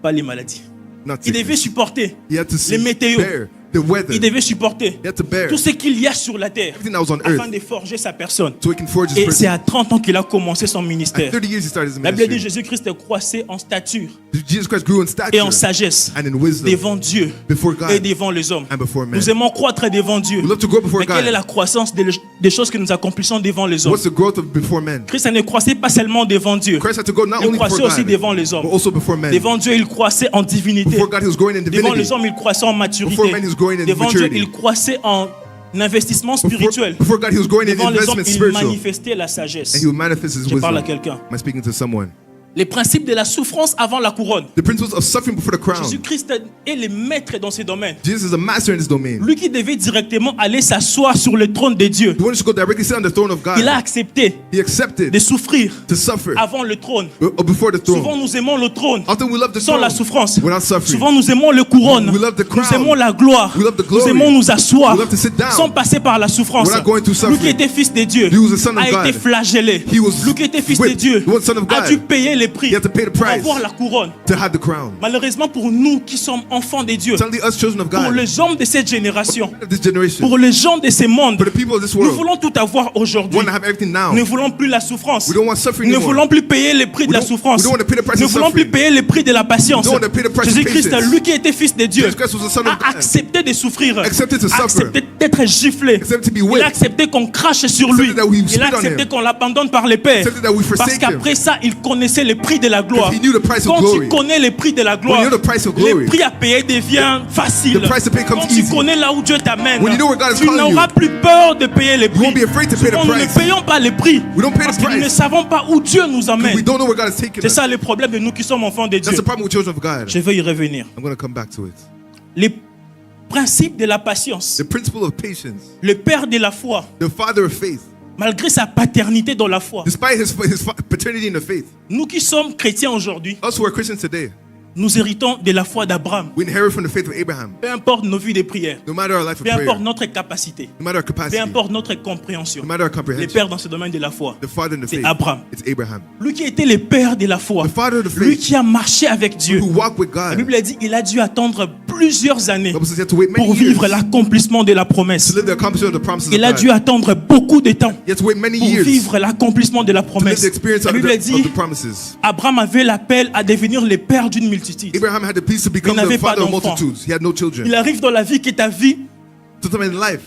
pas les maladies. not Il devait sickness. supporter He had to les météos. bear the weather. Il devait supporter He had to bear tout ce qu'il y a sur la terre everything that was on afin earth de forger sa personne. so he can forge his Et c'est person. à 30 ans qu'il a commencé son At ministère. 30 years he started his La Bible dit ministry. Jésus-Christ croissait en stature Jesus Christ grew in et en stature sagesse and in wisdom devant Dieu before God et devant les hommes. and before men. Nous aimons croître devant Dieu. We love to grow before Mais quelle est God. la croissance des choses que nous accomplissons devant les hommes? What's the growth of before men? Christ ne croissait pas seulement devant Dieu. Christ had to go not Il only croissait before aussi God, devant les hommes. but also before men. Devant Dieu, il croissait en divinité. Before God, he was growing in Devant les divinity. hommes, il croissait en maturité. Before men, he was growing in Devant Dieu, maturity. il croissait en investissement spirituel. Before God, he was growing in Devant les hommes, investment il spiritual. manifestait la sagesse. And he would manifest his Je parle à wisdom. quelqu'un. Am I speaking to someone? Les principes de la souffrance avant la couronne. The principles of suffering before the crown. Jésus-Christ est le maître dans ces domaines. Jesus is a master in this domain. Lui qui devait directement aller s'asseoir sur le trône de Dieu, The one who should go directly sit on the throne of God. il a accepté He accepted de souffrir to suffer avant le trône. Before the Souvent throne. nous aimons le trône Often we love the sans throne la souffrance. without suffering. Souvent nous aimons le couronne. We love the crown. Nous aimons la gloire. We love the Nous glory. aimons nous asseoir We love to sit down. sans passer par la souffrance. We're not going through Lui qui suffering. était fils de Dieu He was the son of a été God. flagellé. He was Lui qui était fils de whipped. Dieu He was the son of a God. dû payer les le prix He had to pay the pour price avoir la couronne. to have the crown. Malheureusement pour nous qui sommes enfants de Dieu, Suddenly, us children of pour God, les hommes de cette génération, of this generation, pour les gens de ce monde, for the people of this nous world, voulons tout avoir aujourd'hui. want to have everything now. Nous ne voulons plus la souffrance. We don't want suffering Nous ne anymore. voulons plus payer le prix de la don't- souffrance. we don't want to pay the price Nous ne of voulons plus suffering. payer le prix de la patience. We don't want to pay the price of Jésus-Christ, patience. lui qui était fils de Dieu, Jesus Christ was the Son of a God. accepté de souffrir, Accepted to a suffer. accepté d'être giflé. Accepted to be Il a whipped. accepté qu'on crache sur lui. Accepted that we Il spit a on accepté him. qu'on l'abandonne par les pères. Accepted that we forsake Parce him. qu'après ça, il connaissait le prix de la gloire. Because he knew the price of Quand glory. tu connais le prix de la gloire, When you know the price of le glory, prix à payer devient facile. the price to pay comes Quand tu easy. connais là où Dieu t'amène, When you know where God is tu calling n'auras you, plus peur de payer le prix. won't be afraid to pay the Souvent, nous ne price. payons pas le prix We don't pay the parce que nous ne price. savons pas où Dieu nous amène. We don't know where God is taking C'est us. ça le problème de nous qui sommes enfants de Dieu. That's the problem with children of God. Je vais y revenir. I'm going to come back to it. Les principes de la patience. The principle of patience, Le père de la foi, the father of faith, malgré sa paternité dans la foi. despite his paternity in the faith. Nous qui sommes chrétiens aujourd'hui, Us who are Christians today, nous héritons de la foi d'Abraham. we inherit from the faith of Abraham. Peu importe nos vies de prière, No matter our life of peu prayer, importe notre capacité, no matter our peu capacity, importe notre compréhension. no matter our Le comprehension, père dans ce domaine de la foi, the father in the c'est faith, Abraham. it's Abraham. Lui qui était le père de la foi, The father of the lui faith, qui a marché avec Dieu. who walked with La God. Bible a dit qu'il a dû attendre plusieurs années The Bible says he had to wait many pour years vivre l'accomplissement de la promesse. to live the accomplishment of the promises Il a of dû God. attendre beaucoup de temps He had to wait many pour years vivre l'accomplissement de la to live promesse. the experience La of Bible the dit promises. Abraham avait l'appel à devenir le père d'une multitude. Abraham had the peace to become Il n'avait the pas father of d'enfant. multitudes. He had no children. Il arrive dans la vie que ta vie Sometime in life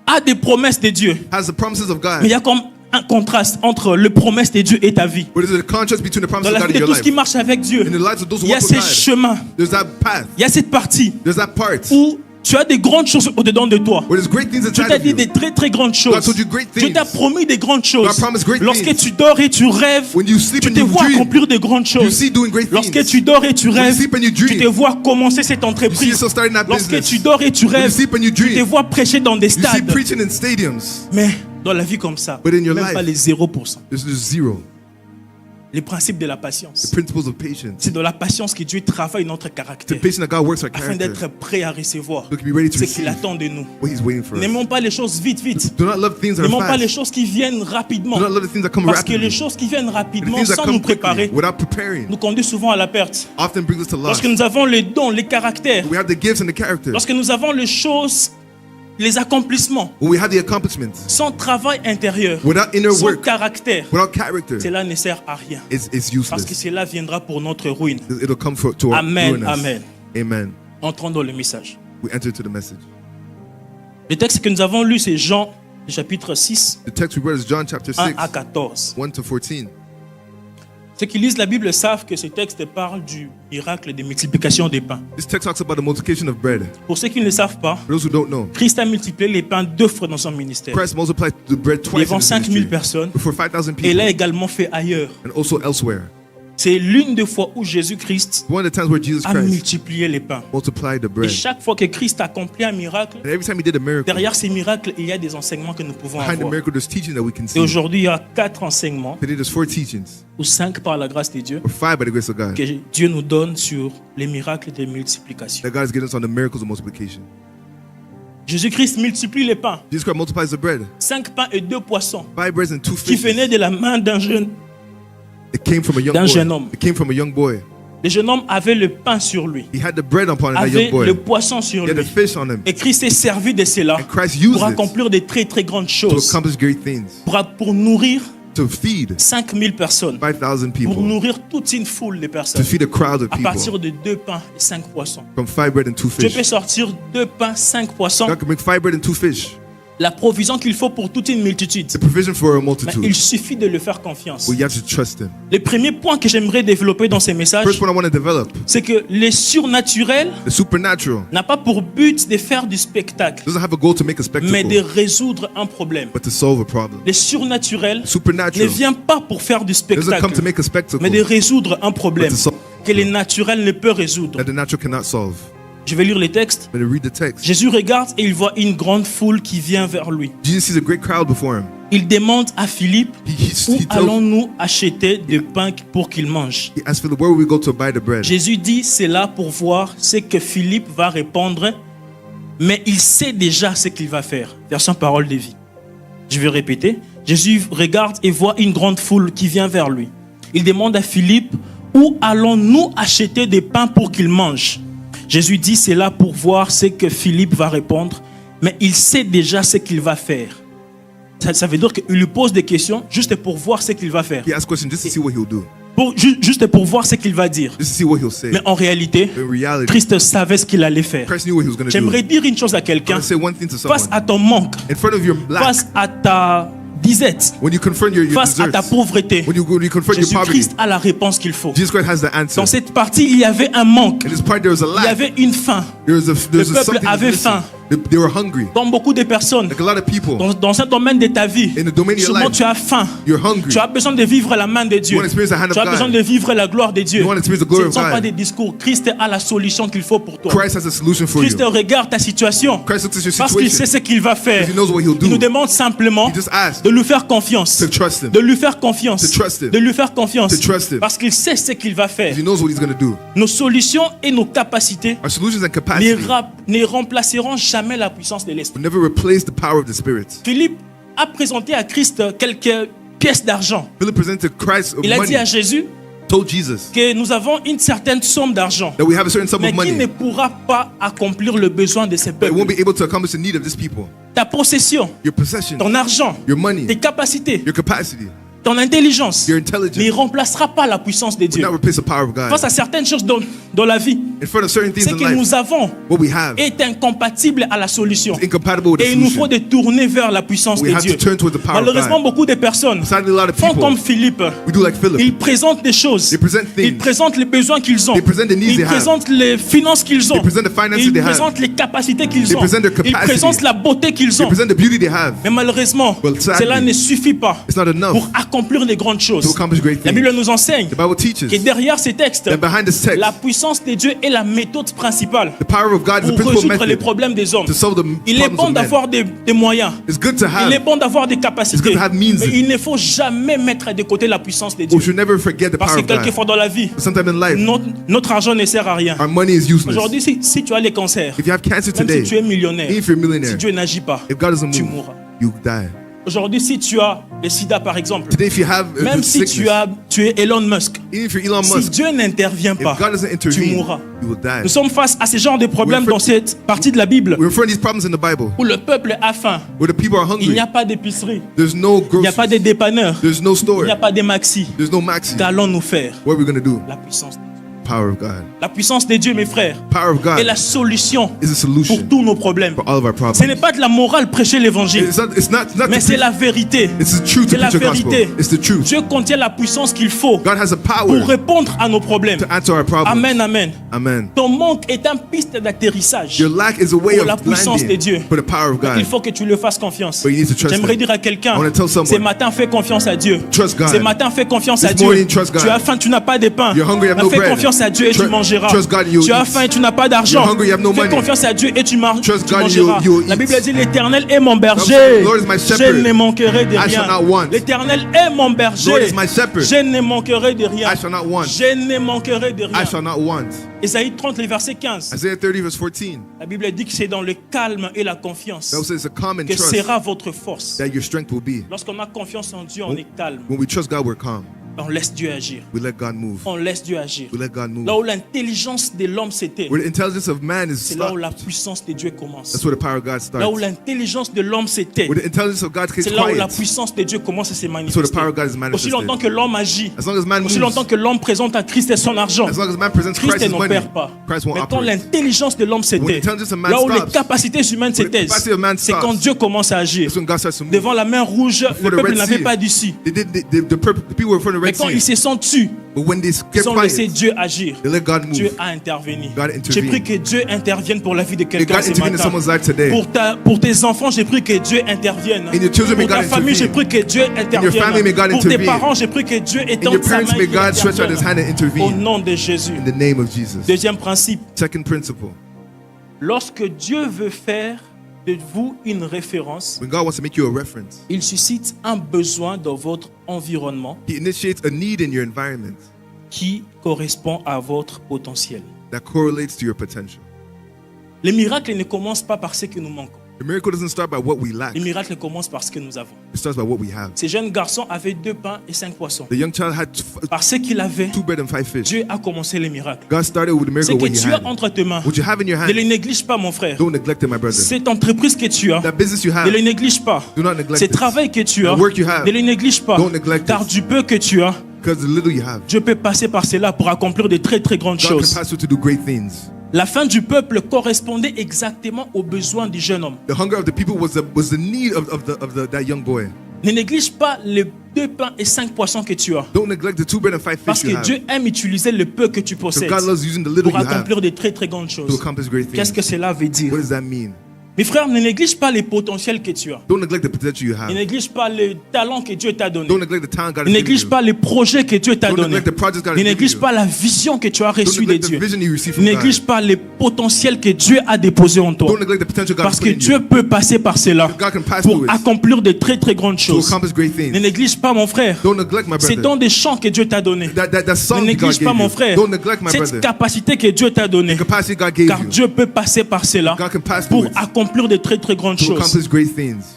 a des promesses de Dieu. has the promises of Mais il God. y a comme un contraste entre les promesses de Dieu et ta vie. But there's a contrast between the promises Dans of la God vie in de your tous ceux qui life. marchent avec Dieu, In the lives of those who il y a walk ces with God, chemins, there's that path. il y a cette partie There's that part où tu as des grandes choses au-dedans de toi. where there's great things Dieu inside t'a of dit you. des très très grandes God choses. told you great Dieu t'a things. promis des grandes choses. God promised great Lorsque things. tu dors et tu rêves, When you sleep tu and te you vois dream, accomplir de grandes you choses. see doing great Lorsque things. tu dors et tu When you rêves, sleep and you tu te dream, vois commencer cette you see entreprise. yourself starting that Lorsque business. tu dors et tu When you rêves, sleep and you tu te dream, vois prêcher dans des you see stades. preaching in stadiums. Mais dans la vie comme ça, But in your même life, pas les 0%. There's just zero. Les principes de la The patience. principles of patience. C'est dans la patience que Dieu travaille notre The caractère patience that God works our afin character. d'être prêt à recevoir So we can be ready to ce qu'il receive attend de nous. what He's waiting for us. N'aimons pas les choses vite, vite. Do not love things that N'aimons are pas les fast. choses qui viennent rapidement. Do not love the things that come Parce que les rapidly. choses qui viennent The rapidement things that sans nous come quickly préparer without preparing nous conduisent souvent à la perte. often brings us to loss. Lorsque nous avons les dons, les caractères, We have the gifts and the character. lorsque nous avons les choses, les accomplissements, When we have the accomplishments, sans travail intérieur, without inner sans work, caractère, without character, cela ne sert à rien. it's Parce que useless. cela viendra pour notre ruine. It'll come to our Amen, ruin us. amen. Amen. Entrons dans le message. We enter to the message. Le texte que nous avons lu, c'est Jean, chapitre 6, The text we read is John chapter 1 6, à 14. 1 to 14. Ceux qui lisent la Bible savent que ce texte parle du miracle de multiplication des pains. This text talks about the multiplication of bread. Pour ceux qui ne le savent pas, For those who don't know, Christ a multiplié les pains 2 fois dans son ministère. Christ multiplied the bread twice in Devant his 5000 ministry. personnes, Before 5,000 et l'a people, également fait ailleurs. and also elsewhere. C'est l'une des fois où Jésus-Christ One of the times where Jesus a Christ multiplié les pains. multiplied the Et bread. chaque fois que Christ accomplit un miracle, And every time he did a miracle, derrière ces miracles, il y a des enseignements que nous pouvons behind the avoir. miracle, there's teaching that we can Et see. aujourd'hui, il y a 4 enseignements, Today, there's 4 teachings, ou 5 par la grâce de Dieu, or 5 by the grace of God, que Dieu nous donne sur les miracles de multiplication. that God has given us on the miracles of multiplication. Jésus-Christ multiplie les pains. Jesus Christ multiplies the bread. 5 pains et 2 poissons 5 breads and 2 qui venaient fishes. de la main d'un jeune. It came from a young d'un jeune boy. homme. It came from a young boy. Le jeune homme avait le pain sur lui, He had the bread upon him, that avait young boy. le poisson sur He had the lui. fish on him. Et Christ s'est servi de cela And Christ used pour it accomplir de très très grandes to choses, accomplish great things. pour nourrir To feed 5000 personnes, 5,000 pour people. nourrir toute une foule de To personnes feed a crowd of à partir people. de 2 pains et 5 poissons. From 5 bread and 2 Dieu peut fish. sortir 2 pains, 5 poissons, God can make 5 bread and 2 fish. la provision qu'il faut pour toute une multitude. The provision for a Mais multitude. il suffit de le faire confiance. Well, you have to trust him. Le premier point que j'aimerais développer dans ces messages, First one I want to develop, c'est que le surnaturel the supernatural n'a pas pour but de faire du spectacle, doesn't have a goal to make a mais de spectacle, résoudre un problème. but to solve a problem. Le surnaturel ne Supernatural vient pas pour faire du doesn't come to spectacle, make a spectacle, mais de résoudre un problème but to solve que le naturel ne peut résoudre. that the natural cannot solve. Je vais lire les textes. But to read the text, Jésus regarde et il voit une grande foule qui vient vers lui. Jesus sees a great crowd before him. Il demande à Philippe, He où tells, allons-nous acheter du pain pour qu'il mange? he asks Philip, where will we go to buy the bread? Jésus dit, c'est là pour voir ce que Philippe va répondre, mais il sait déjà ce qu'il va faire. Version parole de vie. Je vais répéter. Jésus regarde et voit une grande foule qui vient vers lui. Il demande à Philippe, où allons-nous acheter des pains pour qu'il mange? Jésus dit, c'est là pour voir ce que Philippe va répondre, mais il sait déjà ce qu'il va faire. Ça veut dire qu'il lui pose des questions juste pour voir ce qu'il va faire. He asks questions just to see what he'll do, Juste pour voir ce qu'il va dire. just to see what he'll say. Mais en réalité, In reality, Christ savait ce qu'il allait faire. Christ knew what he was going to do. J'aimerais dire une chose à I'm quelqu'un. going to say one thing to someone. Face à ton manque, In front of your lack, face à ta disette, when you confront your face à ta deserts, pauvreté, when you confront your poverty, Jésus-Christ a la réponse qu'il faut. Jesus Christ has the answer. Dans cette partie, il y avait un manque. In this part, there was a Il y lack. avait une faim. There was a Le something peuple that avait was missing. faim. They were hungry. Dans beaucoup de personnes, Like a lot of people, dans un domaine de ta vie, in the domain of your souvent life, tu as faim. you're hungry. Tu as besoin de vivre la main de Dieu. You want to experience the hand of Tu as God. besoin de vivre la gloire de Dieu. You want to experience the Ce glory ne of sont pas God. des discours. Christ a la solution qu'il faut pour toi. Christ has a solution for Christ you. regarde ta situation Christ looks at your parce qu'il situation. sait ce qu'il va faire. He knows what he'll Il nous do. demande simplement He just asks de lui faire confiance. to trust him. De lui faire confiance. To trust him. De lui faire confiance. To trust him. Parce qu'il sait ce qu'il va faire. He knows what he's going to do. Nos solutions et nos capacités Our solutions and capacity ne remplaceront jamais la puissance de l'Esprit. will never replace the power of the Spirit. Philippe a présenté à Christ quelques pièces d'argent. Philip presented Christ Il a money, dit à Jésus told Jesus que nous avons une certaine somme d'argent, that we have a certain sum mais of qui ne money, pourra pas accomplir le besoin de ces but it won't peuples. be able to accomplish the need of these people. Ta possession, Your possession, ton argent, your money, tes capacités, your capacity, ton intelligence your ne intelligence remplacera pas la puissance de will Dieu. not replace the power of God. Face à certaines choses dans la vie, In front of certain things ce in que life, nous avons what we have est incompatible à la solution. is incompatible with the Et il nous faut solution. de tourner vers la puissance We de have to Dieu. turn towards the power of Malheureusement, God. beaucoup de personnes Sadly, a lot of font people, comme Philippe. we do like Philip. Ils présentent des choses. They present Ils things. présentent les besoins qu'ils ont. They present the needs Ils they have. présentent les finances qu'ils ont. They present the finances Ils they have. présentent les capacités qu'ils They ont. present their Ils capacity. présentent la beauté qu'ils They ont. present the beauty they have. Mais malheureusement, Well, sadly, cela ne suffit pas It's not enough pour accomplir les grandes choses. to accomplish great La things. Bible nous enseigne The Bible teaches que derrière ces textes, that behind this text, la puissance de Dieu est la méthode principale the power of God is the pour principal résoudre les method problèmes des hommes. to solve the Il est problems bon of men. d'avoir des moyens. It's good to Il est have, bon d'avoir des capacités. It's good to have means. Mais il ne faut jamais mettre de côté la puissance de we Dieu. should never forget the Parce power que of God. quelquefois dans la vie, Sometime in life, notre argent ne sert à rien. our money is useless. Aujourd'hui, si tu as les cancers, If you have cancer même today, si tu es millionnaire, even if you're a si millionaire, Dieu n'agit pas, if God doesn't tu move, mourras. you die. Aujourd'hui, si tu as le sida par exemple, Today, if you have même a si sickness, tu es Elon Musk, even if you're Elon si Musk, Dieu n'intervient if pas, God doesn't tu intervene, mourras. you will die. Nous sommes face à ce genre de problèmes We're dans cette partie de la Bible We're in front of these problems in the Bible où le peuple a faim. where the people are Il hungry. n'y a pas d'épicerie, There's no il n'y a pas de groceries. dépanneur, There's no il store. n'y a pas de maxi. There's no maxi. Qu'allons-nous faire? What are we going to do? La puissance de Dieu. Power of God. La puissance de Dieu, mes frères, Power of God est la solution is a pour solution tous nos problèmes. for all of our Ce problems. n'est pas de la morale prêcher l'évangile, It's not mais to c'est preach- la vérité. It's the truth to C'est la preach the gospel. vérité. It's the truth. Dieu contient la puissance qu'il faut God has a power pour répondre à nos problèmes. to answer our problems. Amen, amen. Amen. Ton manque est une piste d'atterrissage. Your lack is a way Pour of la puissance de Dieu. landing for the power of Il God. faut que tu le fasses confiance. But you need to trust J'aimerais him. dire à quelqu'un, I wanna tell someone, ce matin, fais confiance à Dieu. Trust God. Ce matin, fais confiance à This Dieu. morning, trust God. Tu as faim, tu n'as pas de pain. You're hungry, you have no Fais bread. confiance à Dieu et tu Trust- mangeras. trust God, you'll Tu as eat. faim et tu n'as pas d'argent. You're hungry, you have no Fais money. confiance à Dieu et tu Trust tu God, mangeras. you'll La eat. Bible dit, l'Éternel est mon berger. The Lord is my Je shepherd. ne manquerai de I rien. shall not want. L'Éternel est mon berger. Lord is my shepherd. Je ne manquerai de rien. I shall not want. Je ne manquerai de rien. I shall not want. Ésaïe 30, le verset 15. Isaiah 30 verse 14. La Bible dit que c'est dans le calme et la confiance That says it's a calm and que trust sera votre force. that your strength will be. Lorsqu'on a confiance en Dieu, on est calme. When we trust God, we're calm. On laisse Dieu agir. We let God move. On laisse Dieu agir. We let God move. Là où l'intelligence de l'homme s'était, Where the intelligence of man is c'est là où la stopped, puissance de Dieu commence. that's where the power of God Là où starts. l'intelligence de l'homme s'était, Where the intelligence of God gets c'est là où la quiet. puissance de Dieu commence à se That's where the manifester. power of God is Aussi manifested. longtemps que l'homme agit, As long as man aussi moves, longtemps que l'homme présente à Christ son argent, as long as man presents Christ Christ his money, n'opère pas. Christ won't Mais quand operate. l'intelligence de l'homme When the s'était, intelligence of man là où les stops, capacités humaines when the s'étaient, capacity of man c'est stops, quand Dieu commence à agir. that's when God starts to move. Devant la mer rouge, le the peuple Red n'avait Sea, pas d'issue. the people were from the Mais Red quand ils Sea. se sont tus, But when they ils get ont laissé quiet, Dieu agir. they let God Dieu move. a intervenu. God J'ai intervened. pris que Dieu intervienne pour la vie de May quelqu'un God ce intervene in matin. someone's life today. Pour tes enfants, j'ai pris que Dieu intervienne. In your children, may Pour ta God famille, j'ai intervene. pris que Dieu intervienne. family, may God Pour tes intervene. parents, j'ai pris que Dieu In étende your sa main. parents, may qu'il God stretch out his hand and intervienne. Au intervene. nom de Jésus. In the name of Jesus. Deuxième principe, Second principle. lorsque Dieu veut faire de vous une référence, When God wants to make you a reference, il suscite un besoin dans votre environnement He initiates a need in your environment qui correspond à votre potentiel. that correlates to your potential. Les miracles ne commencent pas par ce que nous manquons. The miracle doesn't start by what we lack. Le miracle commence par ce que nous avons. It starts by what we have. Ces jeunes garçons avaient 2 pains et 5 poissons. The young child had Par ce qu'il avait, 2 bread and 5 fish. Dieu a commencé les miracles. God started with the Ce miracle que what he tu as had. entre tes mains, What you have in your ne le hand, néglige pas, mon frère. don't neglect it, my brother. Cette entreprise que tu as, That business you ne have, le néglige pas. do not neglect Ce it. travail que tu as, The work you have, ne le néglige pas. don't neglect Car it. du peu que tu as, Because the little you have, Dieu peut passer par cela pour accomplir de très très grandes God can choses. pass you to do great things. La faim du peuple correspondait exactement aux besoins du jeune homme. The hunger of the people was the need of that young boy. Ne néglige pas les 2 pains et 5 poissons que tu as. Don't neglect the 2 bread and 5 Parce fish you que Dieu have. aime utiliser le peu que tu So possèdes God loves using the little pour you have accomplir de très très grandes to choses. accomplish great Qu'est-ce things. que cela veut dire? What does that mean? Mes frères, ne néglige pas les potentiels que tu as. Don't neglect the potential you Ne have. néglige pas les talents que Dieu t'a donnés. Don't neglect the talent God Ne has given néglige you. pas les projets que Dieu t'a Don't donnés. neglect the projects God has Ne given néglige you. pas la vision que tu as Don't reçue de neglect the Dieu. vision you receive Ne from néglige God. pas les potentiels que Dieu a déposés en toi. Don't neglect the potential God Parce has que put in Dieu you. peut passer par cela God can pass pour through it accomplir de très très grandes to choses. accomplish great Ne things. néglige pas, mon frère, Don't neglect my ces brother. dons des chants que Dieu t'a donnés. That Ne song that God néglige pas, gave mon you. frère, Don't neglect my cette brother. capacité que Dieu t'a donnée. The capacity God gave Car you Dieu peut passer par cela God can pass pour through it accomplir de très très grandes to choses. accomplish great things.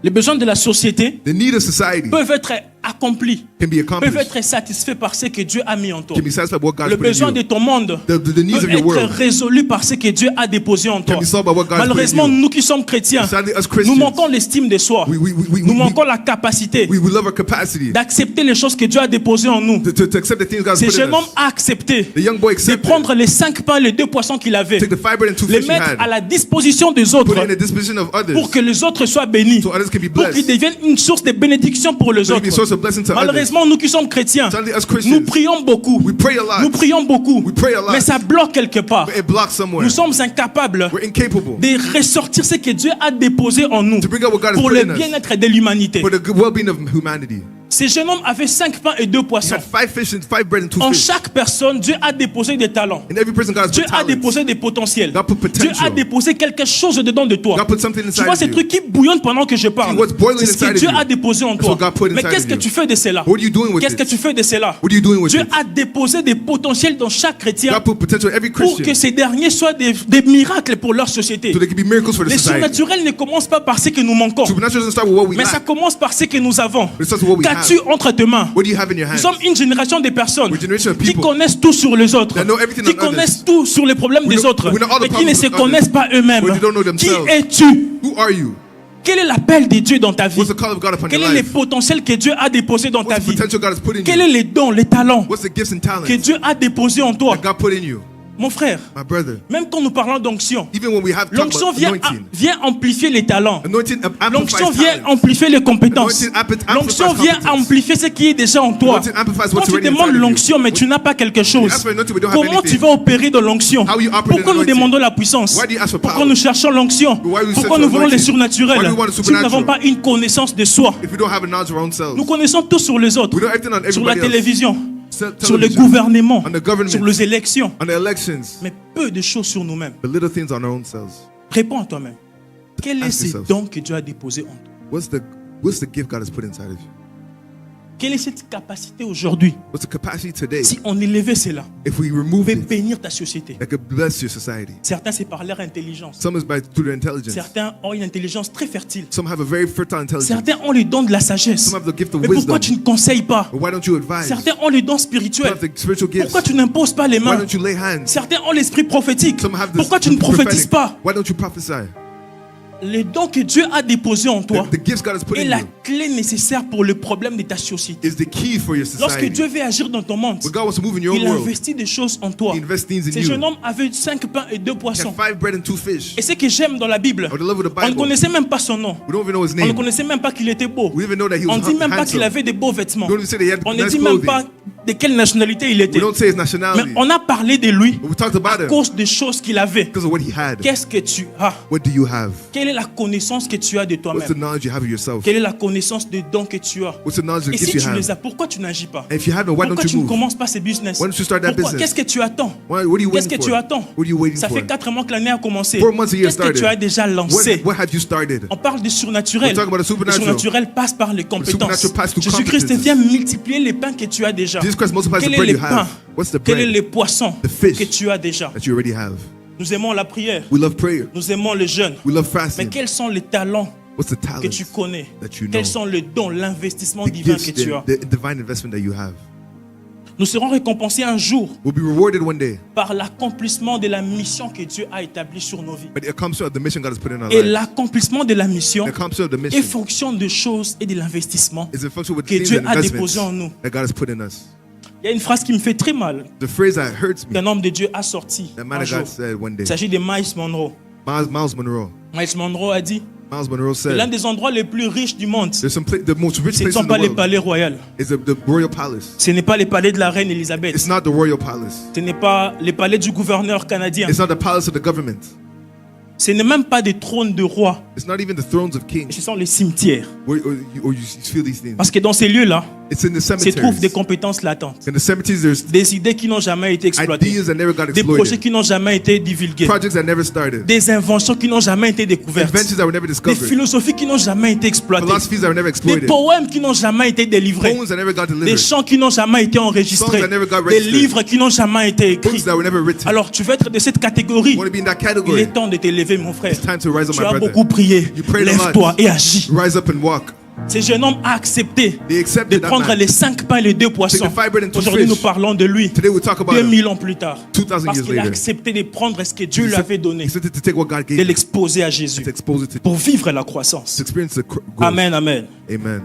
Les besoins de la société The need of society peuvent être accomplis, can be peuvent accomplished. être satisfaits par ce que Dieu a mis en toi. Can be satisfied by what God Le has put in besoin you. de ton monde The needs peut of your être world résolu par ce que Dieu a déposé en toi. can be solved by what God has put in Malheureusement, you. nous qui sommes chrétiens, Sadly, us nous Christians, manquons l'estime de soi. Nous manquons la capacité we love our capacity d'accepter les choses que Dieu a déposées en nous. to accept the things God has Ce put in jeune homme us. a accepté The young boy de accepted. prendre les 5 pains et les 2 poissons qu'il avait, Take the 5 bread and 2 les fish he mettre à had. la disposition des Put autres it in the disposition of others pour que les autres soient bénis, so others can be pour qu'ils blessed. deviennent une source de bénédiction pour les So it can be a source autres. of blessing to others. Malheureusement, nous qui sommes chrétiens, Sadly, us nous Christians, prions beaucoup. we pray a lot, Nous prions beaucoup, We pray a lot. mais ça bloque quelque part. but it blocks somewhere. Nous sommes incapables We're incapable de ressortir ce que Dieu a déposé en nous to bring out what God has pour put le in us bien-être de l'humanité. for the good well-being of humanity. Ces jeunes hommes avaient 5 pains et 2 He poissons. had 5 fish and 5 bread and 2 En fish. chaque personne, Dieu a déposé des talents. In every person, God has Dieu put a talents. déposé des potentiels. God put Dieu a potential. déposé quelque chose dedans de toi. God put something Tu inside vois of ces you. trucs qui bouillonnent pendant que je parle. See what's boiling C'est ce que inside of Dieu you. a déposé en That's toi. what God put Mais inside qu'est-ce of que you. tu fais de cela? What are you doing with Qu'est-ce que it? tu fais de cela? What are you doing with Dieu it? a déposé des potentiels dans chaque chrétien God put potential in every pour que Christian ces derniers soient des miracles pour leur société. so there can be miracles for the Les society. surnaturels ne commencent pas par ce que nous manquons, Supernatural doesn't start with what we mais ça lack, commence par ce que nous avons. but it starts with what we Qu'as-tu have. entre tes mains? What do you have in your Nous hands? sommes une génération de personnes We're a generation of qui people connaissent tout sur les autres, that know everything qui on others. connaissent tout sur les problèmes We des know- autres, we know all the mais qui ne problems se of connaissent pas eux-mêmes. but they don't know Qui themselves. es-tu? Who are you? Quel est l'appel de Dieu dans ta vie? What's the call of God upon Quel your est le life? potentiel que Dieu a déposé dans ta What's the vie? potential God has put in Quels sont you? les dons, les talents What's the gifts and talents que Dieu a déposés en toi? that God put in you? Mon frère, My brother, même quand nous parlons d'onction, even when we have talked l'onction about vient, anointing, vient amplifier les talents. anointing L'onction amplifies vient talents. amplifier les compétences. Anointing amplifies L'onction vient competence. amplifier ce qui est déjà en toi. Anointing amplifies Quand what's tu already demandes inside of you. l'onction, mais tu n'as pas quelque chose, ask for anointing, we don't have comment tu anything. vas opérer dans l'onction? How you operate in Pourquoi nous anointing? demandons la puissance? Why do you ask for Pourquoi power? nous cherchons l'onction? Why we search Pourquoi for nous voulons les anointing? surnaturels? Why do we want the Si nous n'avons supernatural? pas une connaissance de soi, If we don't have a knowledge of our own selves, nous connaissons tout sur les autres, we know everything on sur la everybody else. télévision, sur les Television, gouvernements, on the government, sur les élections, on the elections, mais peu de choses sur nous-mêmes. the little things on our own selves. Réponds à toi-même. Quel est Ask ce yourself. don que Dieu a déposé en toi? What's the gift God has put inside of you? Quelle est cette capacité aujourd'hui? What's the capacity today? Si on élevait cela, If we remove peut it, bénir ta société. that could bless your society. Certains, c'est par leur intelligence. Some is through their intelligence. Certains ont une intelligence très fertile. Some have a very fertile intelligence. Certains ont le don de la sagesse. Some have the gift of Mais pourquoi wisdom. tu ne conseilles pas? But why don't you advise? Certains ont le don Some spirituel. have the spiritual gifts. Pourquoi tu n'imposes pas les Why mains? don't you lay hands? Certains ont l'esprit prophétique. Some have Pourquoi tu ne prophétises prophetic. pas? Why don't you prophesy? Le don que Dieu a déposé en toi The gifts God has put est in la you clé nécessaire pour le problème de ta société. is the key for your Lorsque society. Dieu veut agir dans ton monde, When God wants to move in your il world, investit des choses en toi. He invests things in Ce jeune you. homme avait 5 pains et 2 He poissons. had 5 bread and 2 fish. Et ce que j'aime dans la Bible, Or the love of the on ne Bible. connaissait même pas son nom. We don't even know his On ne name. connaissait même pas qu'il était beau. We even know that he On was ne dit même pas qu'il handsome. avait des beaux vêtements. We don't even say that he had On ne nice dit même clothing. pas de quelle nationalité il était. We don't say his Mais nationality. on a parlé de lui But we talked about à him cause des choses qu'il avait. because of what he had. Qu'est-ce que tu as? What do you have? Quelle est la connaissance que tu as de What's the toi-même? knowledge you have of yourself? Quelle est la connaissance des dons que tu as? What's the knowledge of Et the si gifts tu you les have? as, pourquoi tu n'agis pas? And if you have them, why Pourquoi don't tu you ne move? commences pas ce business? Why don't you start that Pourquoi? business? Qu'est-ce que tu attends? What are you Qu'est-ce waiting que for? tu attends? What are you waiting Ça for? fait 4 mois que l'année a commencé. 4 months a year Qu'est-ce que tu started. as déjà lancé? What have you started? On parle du surnaturel. We're talking about the Le supernatural. surnaturel passe par les compétences. supernatural pass through Jésus-Christ competences. vient multiplier les pains que tu as déjà. Jesus Christ multiplies Quel the est bread le you pain? have. What's the Quel est bread le poisson The fish que tu as déjà? that you already have? Nous aimons la prière. We love prayer. Nous aimons le jeûne. We love Mais fasting. quels sont les talents What's the que tu talents connais? that you know? Quels sont les dons, l'investissement The divin que gifts, tu as? the divine investment that you have. Nous serons récompensés un jour We'll be rewarded one day. par l'accomplissement de la mission que Dieu a établie sur nos vies. But it comes to the mission God has put in our Et lives. l'accomplissement de la mission It comes to the est mission. fonction de choses et de l'investissement Is in function with que things Dieu and a déposé en investments nous. that God has put in us. Il y a une phrase qui me fait très mal, The phrase that hurts me, qu'un homme de Dieu a sorti that man un of jour. God said one day. Il s'agit de Miles Monroe. Miles Monroe. Miles Monroe a dit Miles Monroe que l'un said, des endroits les plus riches du monde, "There's the most rich ce ne places sont in the pas les world palais royaux. is the royal palace. Ce n'est pas les palais de la reine Elisabeth. It's not the royal palace. Ce n'est pas les palais du gouverneur canadien. It's not the palace of the government. Ce n'est même pas des trônes de rois. It's not even the thrones of kings. Ce sont les cimetières. Or you feel these things. Parce que dans ces lieux-là, It's in the se trouvent des cemeteries. compétences latentes. In the cemeteries, there's Des idées qui n'ont jamais été exploitées. ideas that never got Des projets exploited. qui n'ont jamais été divulgués. Projects that never started. Des inventions qui n'ont jamais été découvertes. Inventions that were never Des discovered. philosophies qui n'ont jamais été exploitées. Philosophies that were never Des exploited. poèmes qui n'ont jamais été délivrés. Poems that never got Des delivered. chants qui n'ont jamais été enregistrés. Songs that never got Des registered. livres qui n'ont jamais été écrits. Books that were never written. Alors tu veux être de cette catégorie. You want to be in that Il category? est temps de t'élever, mon frère. It's time to rise up, Tu my as brother. beaucoup prié. You prayed a lot. Lève-toi et agis. Rise up and walk. Ce jeune homme a accepté They de accepted that prendre man. les 5 pains et les 2 poissons. Take the 5 bread and 2 Aujourd'hui, nous fish. parlons de lui. Today we talk about him. 2000 ans plus tard. 2000 Parce years qu'il a later. accepté de prendre ce que Dieu lui avait donné, He said to take what God de gave him, l'exposer à Jésus to expose it to pour vivre la croissance. experience the growth. Amen, amen. Amen.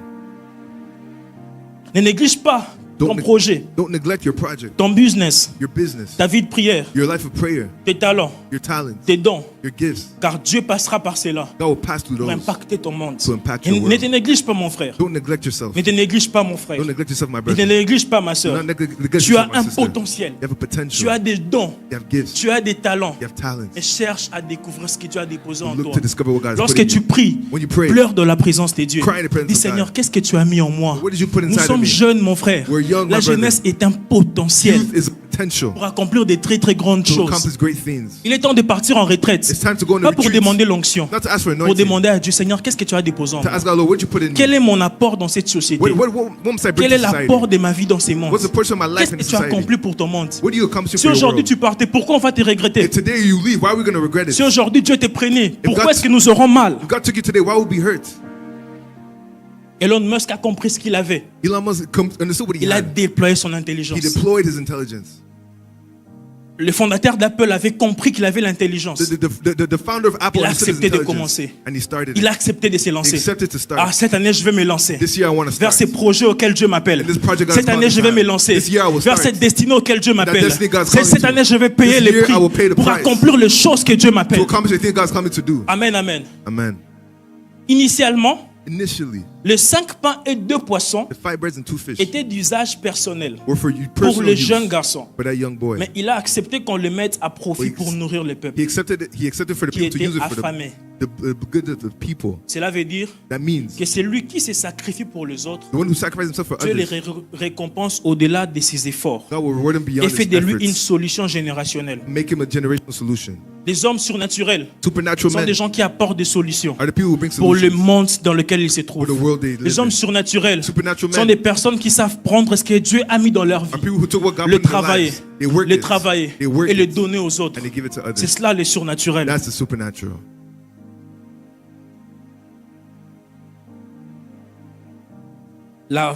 Ne néglige pas ton Don't projet, Don't neglect your project, ton business, your business, ta vie de prière, your life of prayer, tes talents, your talents, tes dons, your gifts. car Dieu passera par cela God will pass through pour those impacter ton monde. to impact Et your ne world. te néglige pas, mon frère. Don't neglect yourself. Ne te néglige pas, mon frère. Don't neglect yourself, my Ne te brother. néglige pas, ma Do soeur. not neglect Tu as yourself, my un sister. potentiel. You have a Tu potential. as des dons. You have gifts. Tu as des talents. You have talents. Et cherche à découvrir ce que Dieu a déposé en Look toi. to discover what God has put Lorsque in tu you. pries, When you pray, pleure dans la présence de Dieu. cry in the presence Dis of God. Seigneur, qu'est-ce que tu as mis en moi? What did you put Nous inside of sommes me? jeunes, mon frère. We're young, La my brother. jeunesse est un potentiel Youth is a potential pour accomplir des très très grandes to choses. accomplish great things. Il est temps de partir en retraite. It's time to go on a Pas pour retreat. demander l'onction, Not to ask for pour anointing. demander à Dieu, Seigneur, qu'est-ce que tu as déposé en To moi? ask God, Lord, what you put in Quel me? est mon apport dans cette société? What must I bring Quel est to society? l'apport de ma vie dans ces mondes? What's the portion of my life Qu'est-ce in que tu as society? accompli pour ton monde? What do you accomplish Si for your aujourd'hui world? tu partais, pourquoi on va te regretter? If today you leave, why are we going to regret it? Si aujourd'hui Dieu te prenait, pourquoi God- est-ce que nous aurons mal? If God took you today, why would we be hurt? Elon Musk a compris ce qu'il avait. Elon Musk understood what he Il a had. déployé son He intelligence. deployed his intelligence. Le fondateur d'Apple avait compris qu'il avait l'intelligence. The founder of Apple Il a understood his accepté de intelligence, commencer. and he started Il a it. accepté de se He lancer. accepted to start. Ah, cette année, je vais me lancer This year I want to vers start. ces projets auxquels Dieu m'appelle. And this project God Cette has année, called je me vais me to. lancer This year I will vers start. cette destinée auquel Dieu m'appelle. destiny God's calling Cette me to. année, je vais payer This les year prix I will pay the pour price. accomplir les choses que Dieu To m'appelle. accomplish the thing God's coming to do. Amen, amen. Amen. Initialement, Initially, les 5 pains et 2 poissons the 5 breads and 2 fish étaient d'usage personnel were for you pour personal le use jeune garçon. for that young boy. Mais il a accepté qu'on le mette à profit Oui. pour nourrir le peuple He accepted for the qui people to était use it for affamé. the good of the people. Cela veut dire That means que c'est lui qui se sacrifie pour les autres. the one who sacrificed himself for Dieu les others, récompense au-delà de ses efforts God will reward him beyond et fait his de lui une efforts. solution générationnelle. Make him a generational solution. Les hommes surnaturels Supernatural sont men des gens qui apportent des solutions are the people who bring pour le solutions monde dans lequel ils se for the trouvent. world they live Les hommes in. surnaturels Supernatural sont men des personnes qui savent prendre ce que Dieu a mis dans leur vie, are people who took what God le put in their travailler, lives. They work le it, travailler they work et le it, donner aux autres. and they give it to C'est others. cela les surnaturels. That's the supernatural. La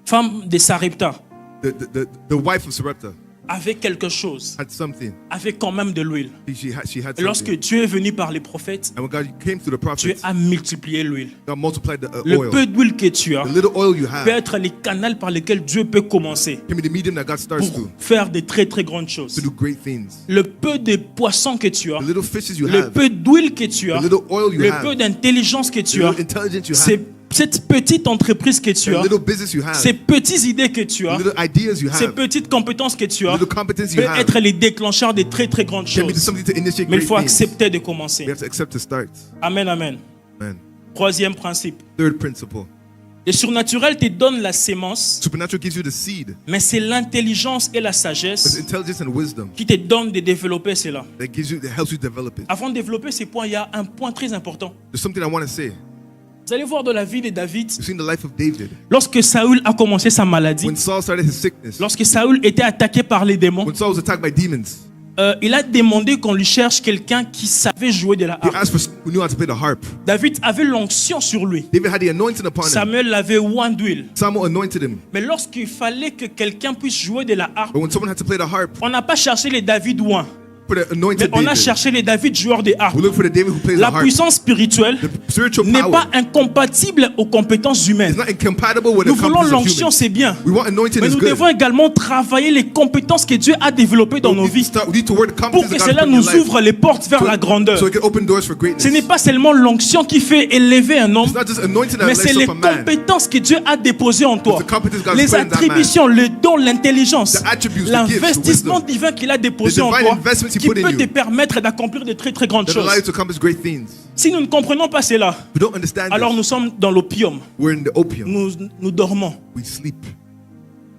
femme de Sarepta The wife of Sarepta avait quelque chose, had something. avait quand même de l'huile. She had Et lorsque something. Dieu est venu par les prophètes, And when God came through the Dieu prophets, a multiplié l'huile. God multiplied the Le oil. peu d'huile que tu as The little oil you peut have être les canaux par lesquels Dieu peut commencer can be the medium that God starts pour to faire de très très grandes choses. do great things. Le peu de poissons que tu as, The little fishes you le have, peu d'huile que tu as, the little oil you le have, peu d'intelligence que the tu as, little intelligence you c'est have, cette petite entreprise que tu the as, little business you have, ces petites idées que tu as, the little ideas you ces have, petites compétences que tu the as, little competence you peut have, être les déclencheurs de très très grandes can be choses. something to initiate Mais il great faut things. accepter de We commencer. have to accept to start. Amen, amen. Man. Troisième principe. Third principle. Le surnaturel te donne la sémence, Supernatural gives you the seed, mais c'est l'intelligence et la but sagesse intelligence and wisdom qui te donnent de développer cela. that helps you develop it. Avant de développer ces points, il y a un point très important. There's something I want to say. Vous allez voir dans la vie de David, You've seen the life of David. lorsque Saül a commencé sa maladie, When Saul started his sickness, lorsque Saül était attaqué par les démons, when Saul was attacked by demons, il a demandé qu'on lui cherche quelqu'un qui savait jouer de la He harpe. asked for who knew how to play the harp. David avait l'onction sur lui. David had the anointing upon him. Samuel l'avait oint d'huile. Samuel anointed him. Mais lorsqu'il fallait que quelqu'un puisse jouer de la harpe, But when someone had to play the harp, on n'a pas cherché les David oints, for the mais anointed on a David, cherché les David joueurs de harpe. we look for the David who plays the La harp. puissance spirituelle The spiritual n'est power pas incompatible aux compétences humaines. is not incompatible with Nous the voulons competence of l'onction, humans. c'est bien. We want anointing Mais is nous good. devons également travailler les compétences que Dieu a développées dans nos vies We need to work the pour competence que that God cela put in your nous life ouvre les portes vers la grandeur. so it can open doors for greatness. Ce n'est pas seulement l'onction qui fait élever un homme, It's not just anointing that mais lifts c'est les up a man. compétences que Dieu a déposées en toi. It's the competence God's Les put in that attributions, le don, l'intelligence, The attributes, the l'investissement gifts, the divin qu'il a déposé the en divine toi investments he qui put in peut you. te permettre d'accomplir de très très grandes that choses. allow you to accomplish great things. Si nous ne comprenons pas cela, We don't understand alors this. nous sommes dans l'opium. We're in the opium. Nous dormons. We sleep.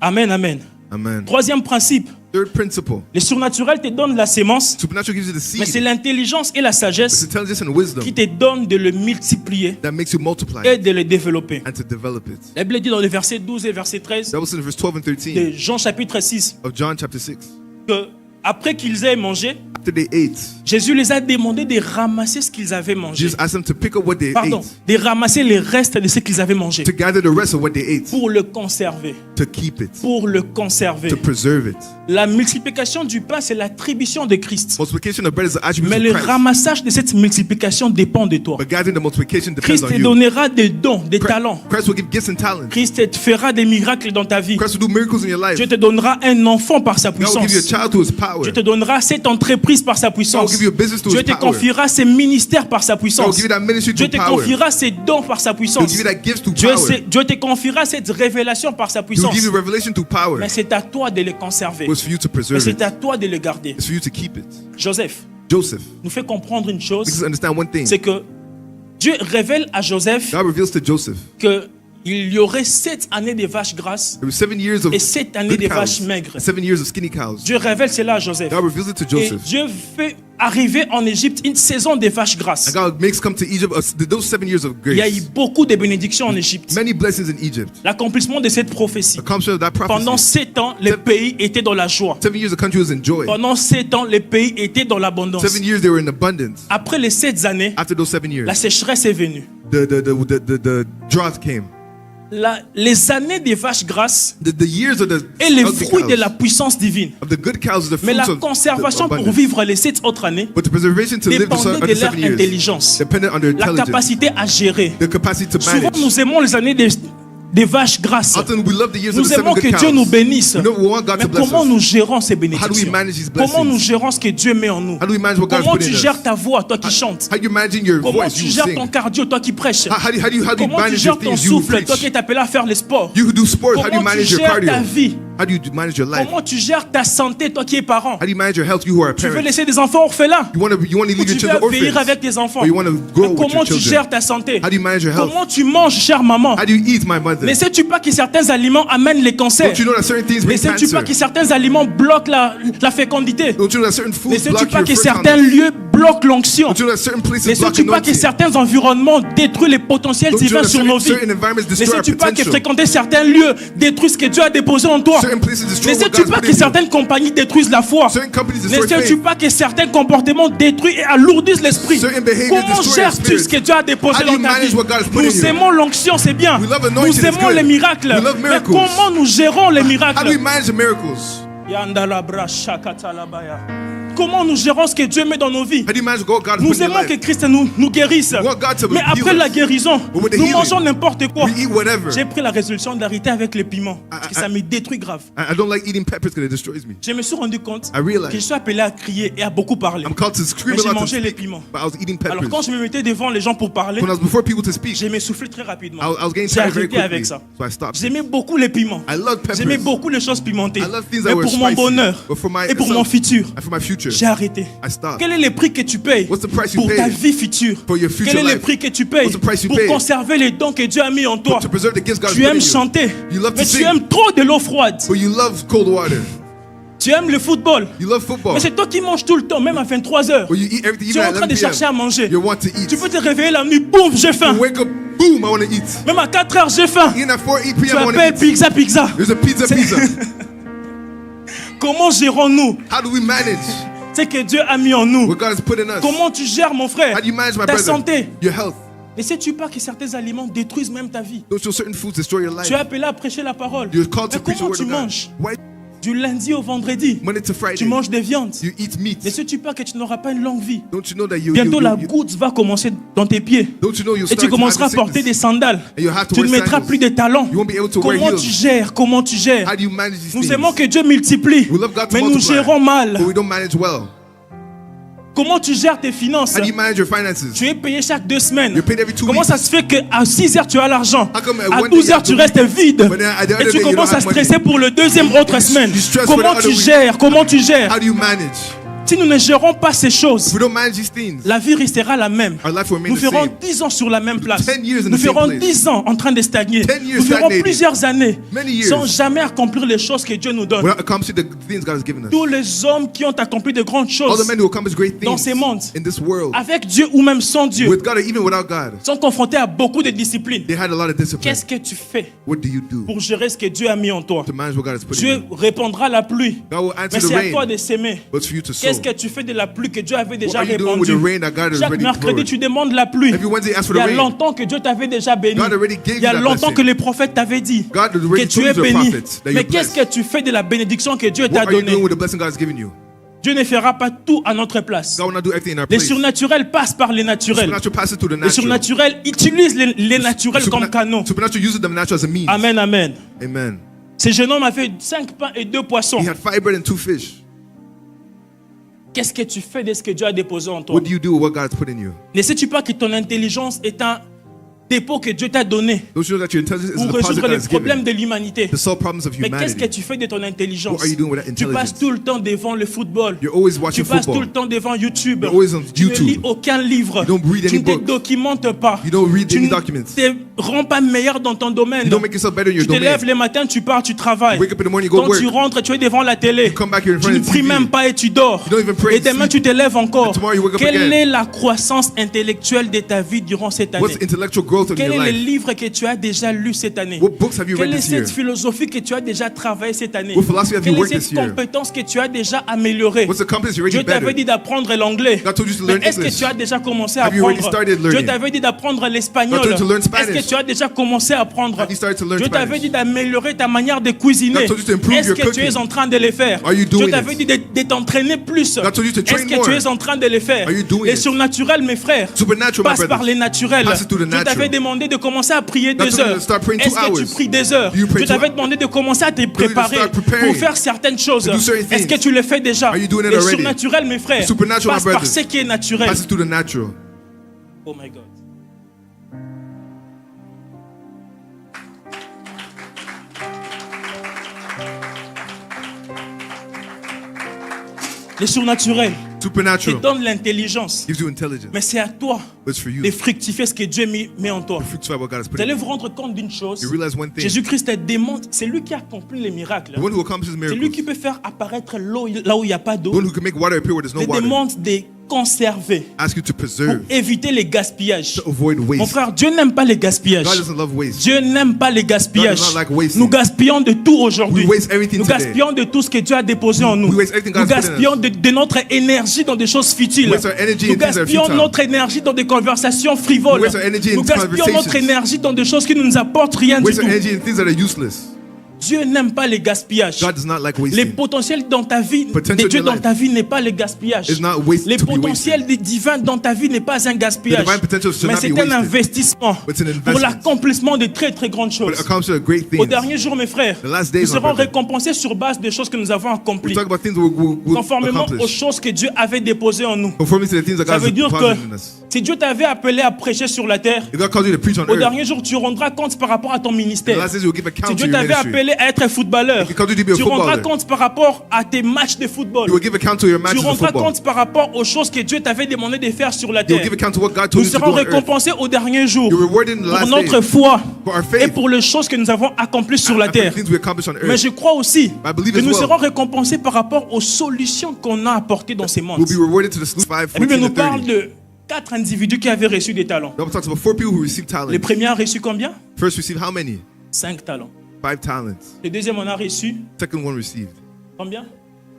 Amen, amen. Amen. Troisième principe, Third principle. le surnaturel te donne la sémence, Supernatural gives you the mais c'est seed. l'intelligence et la It's sagesse intelligence and wisdom qui te donnent de le multiplier that makes you multiply et de le développer. and to develop it. La Bible dit dans le verset 12 et verset 13 That was in verse 12 and 13 de Jean chapitre 6 of John chapter 6. que après qu'ils aient mangé, After they ate, Jésus les a demandé de ramasser ce qu'ils avaient mangé. Jesus asked them to pick up what they Pardon, ate, de ramasser les restes de ce qu'ils avaient mangé to gather the rest of what they ate, pour le conserver. to keep it, Pour le conserver. to preserve it. La multiplication du pain, c'est l'attribution de Christ. Multiplication of bread is the attribute Mais of le Christ. ramassage de cette multiplication dépend de toi. But gathering the multiplication depends Christ on te you. donnera des dons, des talents. Christ will give gifts and talents. Christ te fera des miracles dans ta vie. Christ will do miracles in your life. Dieu te donnera un enfant par sa God will give you a puissance. child to his power. Dieu te donnera cette entreprise par sa God will puissance. give you a business to Dieu his te power. confiera ses ministères par sa God will puissance. give you that ministry Dieu to te power. confiera ses dons par sa He'll puissance. give you that gifts to Dieu power. te confiera cette révélation par sa He'll puissance. give you revelation to power. Mais c'est à toi de le conserver. It's for you to Mais preserve c'est it. à toi de le garder. It's for you to keep it. Joseph Joseph, nous fait comprendre une makes us chose, understand one thing. c'est que Dieu révèle à Joseph God reveals to Joseph qu'il y aurait 7 années de vaches grasses there were 7 years of et 7 années good de cows, vaches maigres. 7 years of skinny cows. Dieu révèle cela à Joseph. God reveals it to Et Joseph. Dieu fait arriver en Égypte une saison de vaches grasses. And God makes come to Egypt those 7 years of Il y a eu grace. beaucoup de bénédictions en Égypte. Many blessings in Egypt. L'accomplissement de cette prophétie. Accomplishment of that Pendant prophecy. 7 ans, le pays était dans la joie. 7 years the country was in joy. Pendant 7 ans, le pays était dans l'abondance. 7 years they were in abundance. Après les 7 années, After those 7 years, la sécheresse est venue. the drought came. Les années des vaches grasses The years of the et les ugly fruits de la cows, puissance divine. of the good cows, the Mais fruits la of conservation the pour abundance. vivre les 7 autres années But the preservation to live the dépendait other de leur 7 years intelligence, depended on their la intelligence, capacité à gérer. the capacity to Souvent, manage. nous aimons les années des vaches grasses. Often we love the years of Nous the 7 aimons good que cows. Dieu nous bénisse. We know we want God Mais to bless comment us. nous gérons ces How do we bénédictions? manage these Comment nous blessings? gérons ce que Dieu met en nous? How do we manage what God's Comment put tu in gères us? ta voix, toi qui chantes? How you managing your Comment voice? tu You gères sing. ton cardio, toi qui prêches? How do you Comment tu manage gères your ton things? You souffle, toi preach. qui es appelé à faire le sport? You who do sport, how do you Comment tu manage your gères cardio? ta vie? How do you manage your life? Comment tu gères ta santé, toi qui es parent? How do you manage your health? You who are Tu veux parents. laisser des enfants orphelins? You want to leave Ou your tu children veux vieillir orphans. avec tes enfants? Or you want to grow Mais with comment your tu children. gères ta santé? How do you manage your health? Comment tu manges, chère maman? How do you eat, my mother? Ne sais-tu pas que certains aliments amènent les cancers? Don't you know that certain things Ne bring sais-tu pas cancer? que certains aliments bloquent la fécondité? Don't you know that certain Ne foods sais-tu block pas your que certains fertility? lieux bloquent l'onction? Don't you know that certain Ne places block sais-tu pas que anointing? certains environnements détruisent les potentiels Don't you know divins that sur nos vies? certain environments Ne destroy our sais-tu pas que potential? fréquenter certains lieux détruit ce que Dieu a déposé en toi? Certain places destroy Ne what sais-tu God's pas put que in you? certaines compagnies détruisent la foi? Certain companies Ne destroy sais-tu faith. pas que certains comportements détruisent et alourdissent l'esprit? Certain behaviors Comment destroy gères-tu our ce spirit? que Dieu a déposé How do dans you ta manage vie? what God has put in Nous you? aimons l'onction, c'est bien. We love anointing, Nous it's aimons good. les miracles. We love Mais miracles. comment nous gérons les How do we miracles? manage the miracles? Yandalabra shakatalabaya. Comment nous gérons ce que Dieu met dans nos vies? How do you manage what God has Nous put in your aimons que life? Christ nous guérisse. Want God to Mais heal après us. la guérison, But with the nous healing, mangeons n'importe quoi. We eat whatever. J'ai pris la résolution d'arrêter avec les piments. Parce que ça me détruit grave. I don't like eating peppers because it destroys me. Je me suis rendu compte I realized que je suis appelé à crier et à beaucoup parler. I'm called to scream Mais j'ai a lot to mangé les speak, piments. but I was eating Alors peppers. quand je me mettais devant les gens pour parler, When I was before people to speak, j'ai m'essoufflé très rapidement. I was getting J'ai tired very arrêté quickly, avec ça. so I stopped. J'aimais beaucoup les piments. I love peppers. J'aimais beaucoup les choses pimentées. I love things Mais that were pour mon spicy, bonheur but for my et pour self, mon futur, and for my future, j'ai arrêté. I stopped. Quel est le prix que tu payes What's the price you pour pay ta vie future? for your future Quel est le life? prix que tu payes What's the price you pour pay conserver les dons que Dieu a mis en toi? to preserve the gifts God has Tu put in aimes you? chanter, You love to mais tu sing, aimes trop de l'eau froide. but you love cold water. Tu aimes le football, You love football, mais c'est toi qui manges tout le temps, même à 23h. but you eat everything Tu even es en at train 11 de chercher à p.m. manger. You want to eat. Tu peux te réveiller la nuit, boum, j'ai faim. You wake up, boom, I want to eat. Même à 4h, j'ai faim. Even at 4, 8 Tu p.m. I want to appelles eat. pizza, pizza. There's a pizza. Comment gérons-nous How do we manage? ce que Dieu a mis en nous. what God has put in us. Comment tu gères, mon frère, How do you manage, my ta brother? santé? Your health. Ne sais-tu pas que certains aliments détruisent même ta vie? Don't show certain foods destroy your life. Tu es appelé à prêcher la parole. You're called Mais to preach the comment word tu of God. manges? Why? Du lundi au vendredi, Monday to Friday. tu manges des viandes. You eat meat. Ne sais-tu pas que tu n'auras pas une longue vie? Don't you know that you Bientôt la goutte va commencer dans tes pieds. don't you know you'll Et start tu to commenceras à have porter sickness? des sandales. And you'll have to Tu ne wear mettras sandals. plus de talons. You won't be able to wear Comment heels. tu gères? Comment tu gères? How do you manage these Nous things? aimons que Dieu multiplie, We love God to mais nous multiply, gérons mal. but we don't manage well. Comment tu gères tes finances? How do you manage your finances? Tu es payé chaque 2 semaines. You're paid every 2 Comment weeks. ça se fait qu'à 6 heures tu as l'argent? How come À one 12 day heures you tu have restes vide? But then at the other Et tu day you commences don't à have money. stresser pour le deuxième autre semaine. You stress for the Comment other tu week. gères? Comment tu gères? How do you manage? Si nous ne gérons pas ces choses, If we don't manage these things, la vie restera la même. our life will remain Nous the ferons same. 10 ans sur la même place. 10 years in Nous the same ferons place. 10 ans en train de stagner. 10 years Nous ferons stagnating. plusieurs années Many years. sans jamais accomplir les choses que Dieu nous donne. We're not accomplishing the things God has given us. Tous les hommes qui ont accompli de grandes All choses the men who accomplish great dans things ces mondes, in this world, avec Dieu ou même sans Dieu, with God or even without God, sont confrontés à beaucoup de disciplines. they had a lot of discipline. Qu'est-ce que tu fais What do you do pour gérer ce que Dieu a mis en toi? to manage what God has put in Dieu you? répondra la pluie, God will answer mais the c'est à toi rain, de s'aimer. but it's for you to sow. Qu'est-ce que tu fais de la pluie que Dieu avait déjà What are you doing with the répandue? rain that God has Chaque already mercredi, poured? tu demandes la pluie. Every Wednesday, ask for Il y the a rain. longtemps que Dieu t'avait déjà béni. God already gave Il y a you that longtemps blessing. que les prophètes t'avaient dit God que already tu told es the béni. prophets that Mais you're qu'est-ce blessed. que tu fais de la bénédiction que Dieu t'a What are you donnée? doing with the blessing God has given you? Dieu ne fera pas tout à notre place. God will not do everything in our Les place. surnaturels passent par les naturels. Supernatural passes through the Les natural. surnaturels utilisent les naturels comme canaux. Supernatural uses the natural as a means. Amen, amen. Amen. Ce jeune homme avait 5 pains et 2 poissons. He had 5 bread and 2 fish. Qu'est-ce que tu fais de ce que Dieu a déposé en toi? What do you do with what God has put in you? Ne sais-tu pas que ton intelligence est un dépôt que Dieu t'a donné Don't you know that your intelligence is pour a deposit résoudre God les has problèmes given de l'humanité? to solve problems of Mais qu'est-ce que humanity? tu fais de ton intelligence? What are you doing with that Tu passes intelligence? tout le temps devant le football. You're always Tu watching passes tout le football. temps devant YouTube. You're always on Tu ne YouTube. lis aucun livre. You don't read Tu any ne te books. documentes pas. You don't read Tu any ne documents. te rends pas meilleur dans ton domaine. You don't make yourself better in your Tu te domain. lèves le matin, tu pars, tu travailles. You wake up in the morning, you go Quand to tu work. rentres, tu es devant la télé. You come back, you're in Tu front ne of the pries TV. même pas et tu dors. You don't even pray Et and demain, sleep. tu te lèves encore. And tomorrow you wake up Quelle again. est la croissance intellectuelle de ta vie durant cette année? What's the intellectual growth of Quel your est le life? livre que tu as déjà lu cette année? What books have you Quelle read est this year? cette philosophie que tu as déjà travaillé cette année? What philosophy have you Quelle est worked cette this year? compétence que tu as déjà améliorée? What's the competence you're Dieu already t'avait better? dit d'apprendre l'anglais. God told you to Mais learn est-ce que English. tu as déjà commencé à Have you already apprendre? started Dieu learning? t'avait dit d'apprendre l'espagnol. God told you to learn Est-ce Spanish. que tu as déjà commencé à apprendre? Have you started to learn Dieu t'avait Spanish? dit d'améliorer ta manière de cuisiner. God told you to improve Est-ce your que tu es cooking? en train de le faire? Are you Dieu doing t'avait it? dit de t'entraîner plus. God told you to Est-ce train que more? tu es en train de le faire? Are you doing Les it? surnaturels, mes frères, Supernatural, my passe par brothers. les naturels. Passes through the Dieu t'avait natural. demandé de commencer à prier God 2 told you to heures. start praying 2 Est-ce que tu hours. pries 2 heures? Do you pray Dieu t'avait 2 demandé de commencer à te you to préparer start preparing pour faire certaines choses. to do certain Est-ce que things? tu le fais déjà? Are you doing it Les already? surnaturels, mes frères, The supernatural, my passe par brothers. ce qui est naturel. Passes through the natural. Oh my God. Les surnaturels te Supernatural donnent l'intelligence. gives you intelligence. Mais c'est à toi But it's for you de to fructifier ce que Dieu met en toi. fructify what God has put Vous in allez you. vous rendre compte d'une chose. You realize one thing. Jésus-Christ te démontre, c'est lui qui accomplit les miracles. The one who accomplishes C'est lui miracles. qui peut faire apparaître l'eau là où il n'y a pas The d'eau. one who can make water appear where there's no Il te water. demande de conserver Ask you to pour preserve, éviter les gaspillages. to avoid Mon waste. frère, Dieu n'aime pas les gaspillages. God doesn't love waste. Dieu n'aime pas les gaspillages. God does not like wasting. Nous gaspillons de tout aujourd'hui. We waste everything Nous today. gaspillons de tout ce que Dieu a déposé en nous. We waste everything God Nous has put in gaspillons de notre énergie dans des choses futiles. We waste our energy Nous in things that are gaspillons futile. notre énergie dans des conversations frivoles. We waste our energy in Nous gaspillons notre conversations. énergie dans des choses qui ne nous apportent rien du Waste tout. our energy in things that are useless. Dieu n'aime pas les gaspillages. God does not like Les wasting. potentiels dans ta vie, Potential de Dieu in your dans life ta vie n'est pas le gaspillage. is not waste Les to be potentiels divins dans ta vie n'est pas un gaspillage. The divine potential should Mais not c'est be un wasted. investissement But it's an pour investment. l'accomplissement de très très grandes But choses. it accomplishes a great Au things. dernier jour, mes frères, The last nous days, my serons brother. récompensés sur base des choses que nous avons We accomplies, talk about things we'll conformément aux accomplish. choses que Dieu avait déposées en nous. Conforming to the things that Ça God veut has dire deposited in que us. si Dieu t'avait appelé à prêcher sur la terre, If God calls you to preach on au earth, dernier jour, tu rendras compte par rapport à ton the ministère. last days you'll give Si account to Dieu your t'avait ministry. appelé à être footballeur, If he called you to be a tu rendras footballer, compte par rapport à tes matchs de football. you will give account to your Tu matches of rendras football. compte par rapport aux choses que Dieu t'avait demandé de faire sur la You'll terre. give account to what God Nous told you to serons do on earth. récompensés au dernier jour You're rewarded in the pour last notre days foi for our et faith pour les choses que nous avons accomplies sur la and for the terre. things we accomplish on Mais earth. je crois aussi I believe que as nous well. serons récompensés par rapport aux solutions qu'on a apportées dans ces mondes. We'll be rewarded to the 5, La Bible 14 nous to parle 30. de 4 individus qui avaient reçu des talents. The Bible talks about 4 people who received Le talents. premier a reçu combien? First received how many? 5 talents. 5 talents. Le deuxième en a reçu Second one received combien?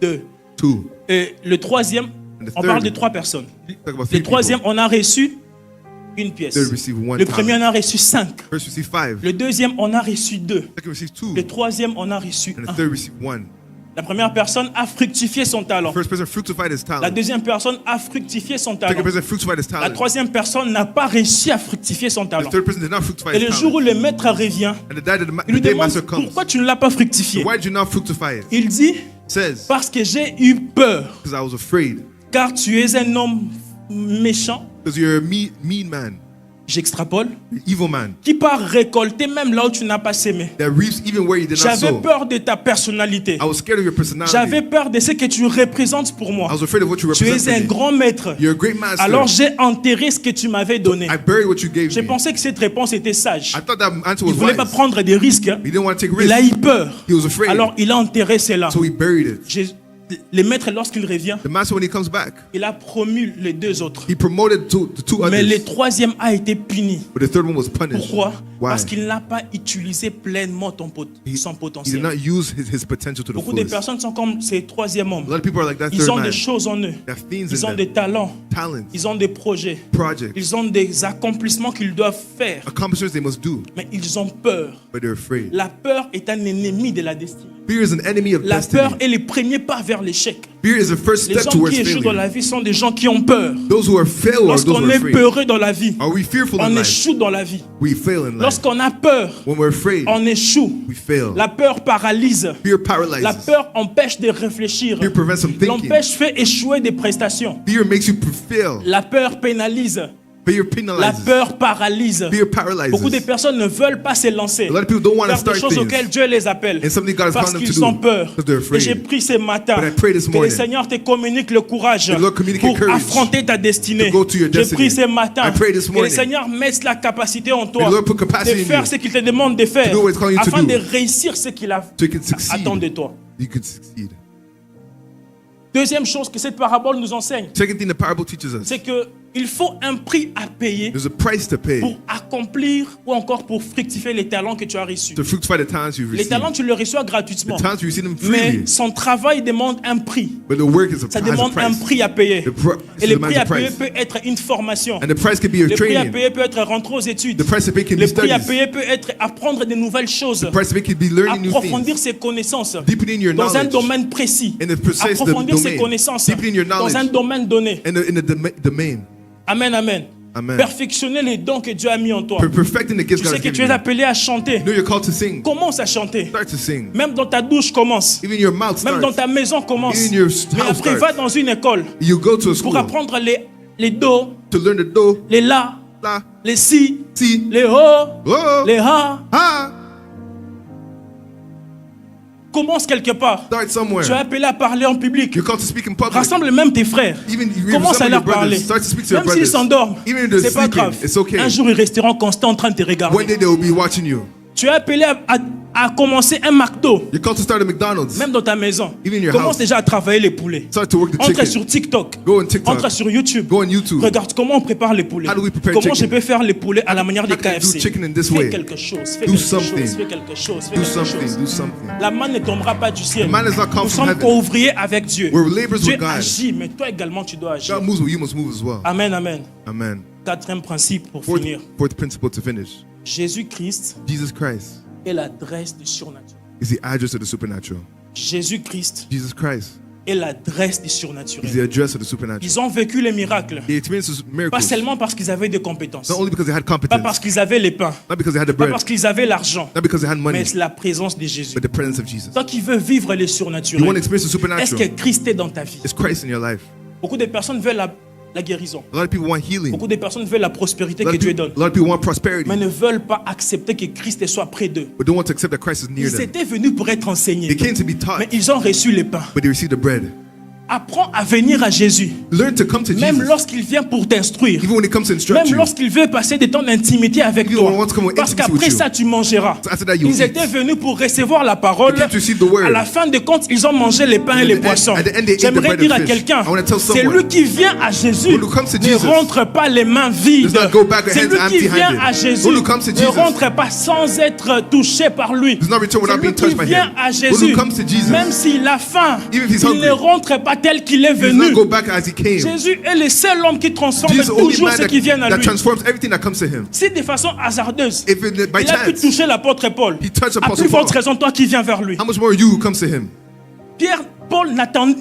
2. 2. Et le troisième, And the on parle third, de 3 personnes. talk about Le 3 troisième, people. on a reçu une pièce. Third receive 1 Le premier, talent. on a reçu 5. First receive 5. Le deuxième, on a reçu 2. Second receive 2. Le troisième, on a reçu And the 1. third receive 1. La première personne a fructifié son talent. First person fructified his La talent. deuxième personne a fructifié son Second talent. person fructified his La talent. troisième personne n'a pas réussi à fructifier son The talent. third person did not fructify Et his le jour où talent. le maître revient, And the day that il lui the day demande master comes, pourquoi tu ne l'as pas fructifié. why did you not fructify it? Il dit Says, parce que j'ai eu peur, because I was afraid. car tu es un homme méchant. Because you're a mean man, J'extrapole. an evil man Qui part récolter même là où tu n'as pas sémé. that reaps even where you did not J'avais sow. peur de ta personnalité. I was scared of your J'avais personality. peur de ce que tu représentes pour I moi. was afraid of what you Tu represent es un for me. grand maître. You're a great master. Alors j'ai enterré ce que tu m'avais donné. I buried what you gave J'ai me. pensé que cette réponse était sage. I thought that answer Il ne was voulait pas wise. prendre des risques. He didn't want to take Il a risks. eu peur. He was afraid. Alors il a enterré cela. So he buried it. Le maître, lorsqu'il revient, The master, when he comes back, il a promu les 2 autres. he promoted the 2 Mais le others. troisième a été puni. But the third one was punished. Pourquoi? Why? Parce qu'il n'a pas utilisé pleinement son He did potentiel. not use his potential to the Beaucoup de fullest. personnes sont comme ces troisième A hommes. lot of people are like that Ils third ont man. des choses en eux. They have things Ils in ont des them, talents. talents, Ils ont des projets. projects, Ils ont des accomplissements qu'ils doivent faire. accomplishments they must do, Mais ils ont peur. but they're afraid. La peur est un ennemi de la destinée. Fear is an enemy of La destiny. peur est le premier pas vers l'échec. Fear is the first Les step gens towards qui échouent dans failure. la vie sont des gens qui ont peur. Those who are fail are those who Lorsqu'on are est afraid. peureux dans la vie, Are we fearful in on life? échoue dans la vie. We fail in life. Lorsqu'on a peur, When we're afraid, on échoue. we fail. La peur paralyse. Fear La paralyzes. peur empêche de réfléchir. Fear prevents some thinking. L'empêche fait échouer des prestations. Fear makes you fail. La peur pénalise. Fear La penalizes. peur paralyse. Fear paralyzes. Beaucoup de personnes ne veulent pas se lancer A lot of people don't want to vers des start choses things. auxquelles Dieu les appelle. And something God has Parce called them to qu'ils do. ont peur. Because they're Et j'ai afraid. pris ce matin But I pray this que le morning. Seigneur te communique le courage The Lord communicate pour courage affronter ta destinée. to go to your J'ai destiny. pris ce matin I pray this que le morning. Seigneur mette la capacité en toi The Lord put de capacity in faire you ce qu'il te demande de faire do what he's calling you to afin do. de réussir ce qu'il so you can succeed. attend de toi. You can succeed. Deuxième chose que cette parabole nous enseigne, Second thing the parable teaches us. c'est que il faut un prix à payer There's a price to pay pour accomplir ou encore pour fructifier les talents que tu as reçus. to fructify the talents you've Les received. talents, tu les reçois gratuitement. The talents you receive them Mais freely. son travail demande un prix. But the work is Ça has a demande un price. prix à payer. Et le demands prix a à payer price. peut être une formation. And the price could be a Le prix à training. payer peut être rentrer aux études. The price to pay can Le be prix à studies. payer peut être apprendre de nouvelles choses. The price to pay could be learning new Approfondir things. ses connaissances Deepening your dans un knowledge. domaine précis. In a precise Approfondir ses domain. connaissances Deepening your dans un knowledge. domaine donné. In a domain. Amen, amen. Amen. Perfectionner les dons que Dieu a mis en toi. Perfecting the gifts Tu God sais has que tu given es you. appelé à chanter. You know you're called to sing. Commence à chanter. Start to sing. Même dans ta douche, commence. Even your mouth Même dans starts. ta maison, commence. Even your Mais house après, va starts. dans une école You go to a pour school apprendre les do, to learn the do, les la, la, les si, si, les ho, oh, les ha. ha. Commence quelque part. Start somewhere. Tu es appelé à parler en public. You're called to speak in public. Rassemble même tes frères. Even you Commence à resemble leur your parler. brothers. Start to speak to your Même s'ils brothers. s'endorment, Even if they're c'est pas sleeping, grave. it's okay. Un jour, ils resteront constants en train de te regarder. One day they will be watching you. Tu es appelé à commencer un McDo, You're called to start a McDonald's. même dans ta maison. Even in your Commence house. déjà à travailler les poulets. Start to work the Entre chicken. sur TikTok. Go on TikTok. Entre sur YouTube. Go on YouTube. Regarde comment on prépare les poulets. How do we prepare Comment je chicken? peux faire les poulets à la manière des How can I do KFC. chicken in this Fais way? quelque chose. Fais Do quelque something. chose. Fais quelque chose. Fais Do quelque something. chose. Do something. La manne ne tombera pas du ciel. The man is not come Nous from sommes heaven. co-ouvriers avec Dieu. We're laborers Dieu with God. agit, mais toi également tu dois agir. God moves, but you must move as well. Amen, amen. Amen. Quatrième principe pour Fourth, finir. fourth principle to finish. Jésus-Christ Jesus Christ est l'adresse du surnaturel. is the address of the supernatural. Jésus-Christ Jesus Christ est l'adresse du is the surnaturel. address of the supernatural. Ils ont vécu les miracles, They experienced pas miracles seulement parce qu'ils avaient des compétences, not only because they had pas competence, parce qu'ils avaient les pains, not because they had the pas bread, parce qu'ils avaient l'argent, not because they had money, mais la présence de Jésus. but the presence of Jesus. Toi qui veux vivre les You want to surnaturels, experience the est-ce que supernatural? Christ est dans ta vie? It's Christ in your life. Beaucoup de personnes veulent la guérison. A lot of people want healing. Beaucoup de personnes veulent la prospérité A lot que of Dieu people, donne, a lot of people want prosperity, mais ne veulent pas accepter que Christ soit près d'eux. but don't want to accept that Christ is near Ils them. étaient venus pour être They enseignés, came to be taught, mais ils ont reçu les pains. but they received the bread. Apprends à venir à Jésus. Learn to come to Même Jesus. lorsqu'il vient pour t'instruire. Even when it comes to instruct Même you. lorsqu'il veut passer des temps d'intimité avec Even toi. when he wants to come with Parce intimacy qu'après with you. ça, tu mangeras. So after that, you'll Ils eat. étaient venus pour recevoir la parole. They came to receive the word. À la fin de compte, ils ont mangé les pains et At les the end- poissons. at the end, they ate the J'aimerais bread dire and à fish. quelqu'un, I wanna tell c'est someone, lui qui vient à Jésus. who comes to Ne Jesus rentre pas les mains vides. does not go back C'est hands lui qui vient empty-handed. à Jésus. Who comes to Ne Jesus rentre pas sans être touché par lui. does not return C'est without lui being qui touched by vient him. à Who Jésus. comes to Jesus, Même s'il a faim, even if he's il hungry, ne rentre pas tel qu'il est he does venu. not go back as he came. Jésus est le seul homme qui transforme Jesus is the only toujours man ceux qui viennent à that lui. transforms everything that comes to him. Si de façon hasardeuse, If it, by il a pu chance, toucher l'apôtre Paul, he touched à Apostle plus forte Paul, raison, toi qui viens vers lui. how much more you who comes to him? Paul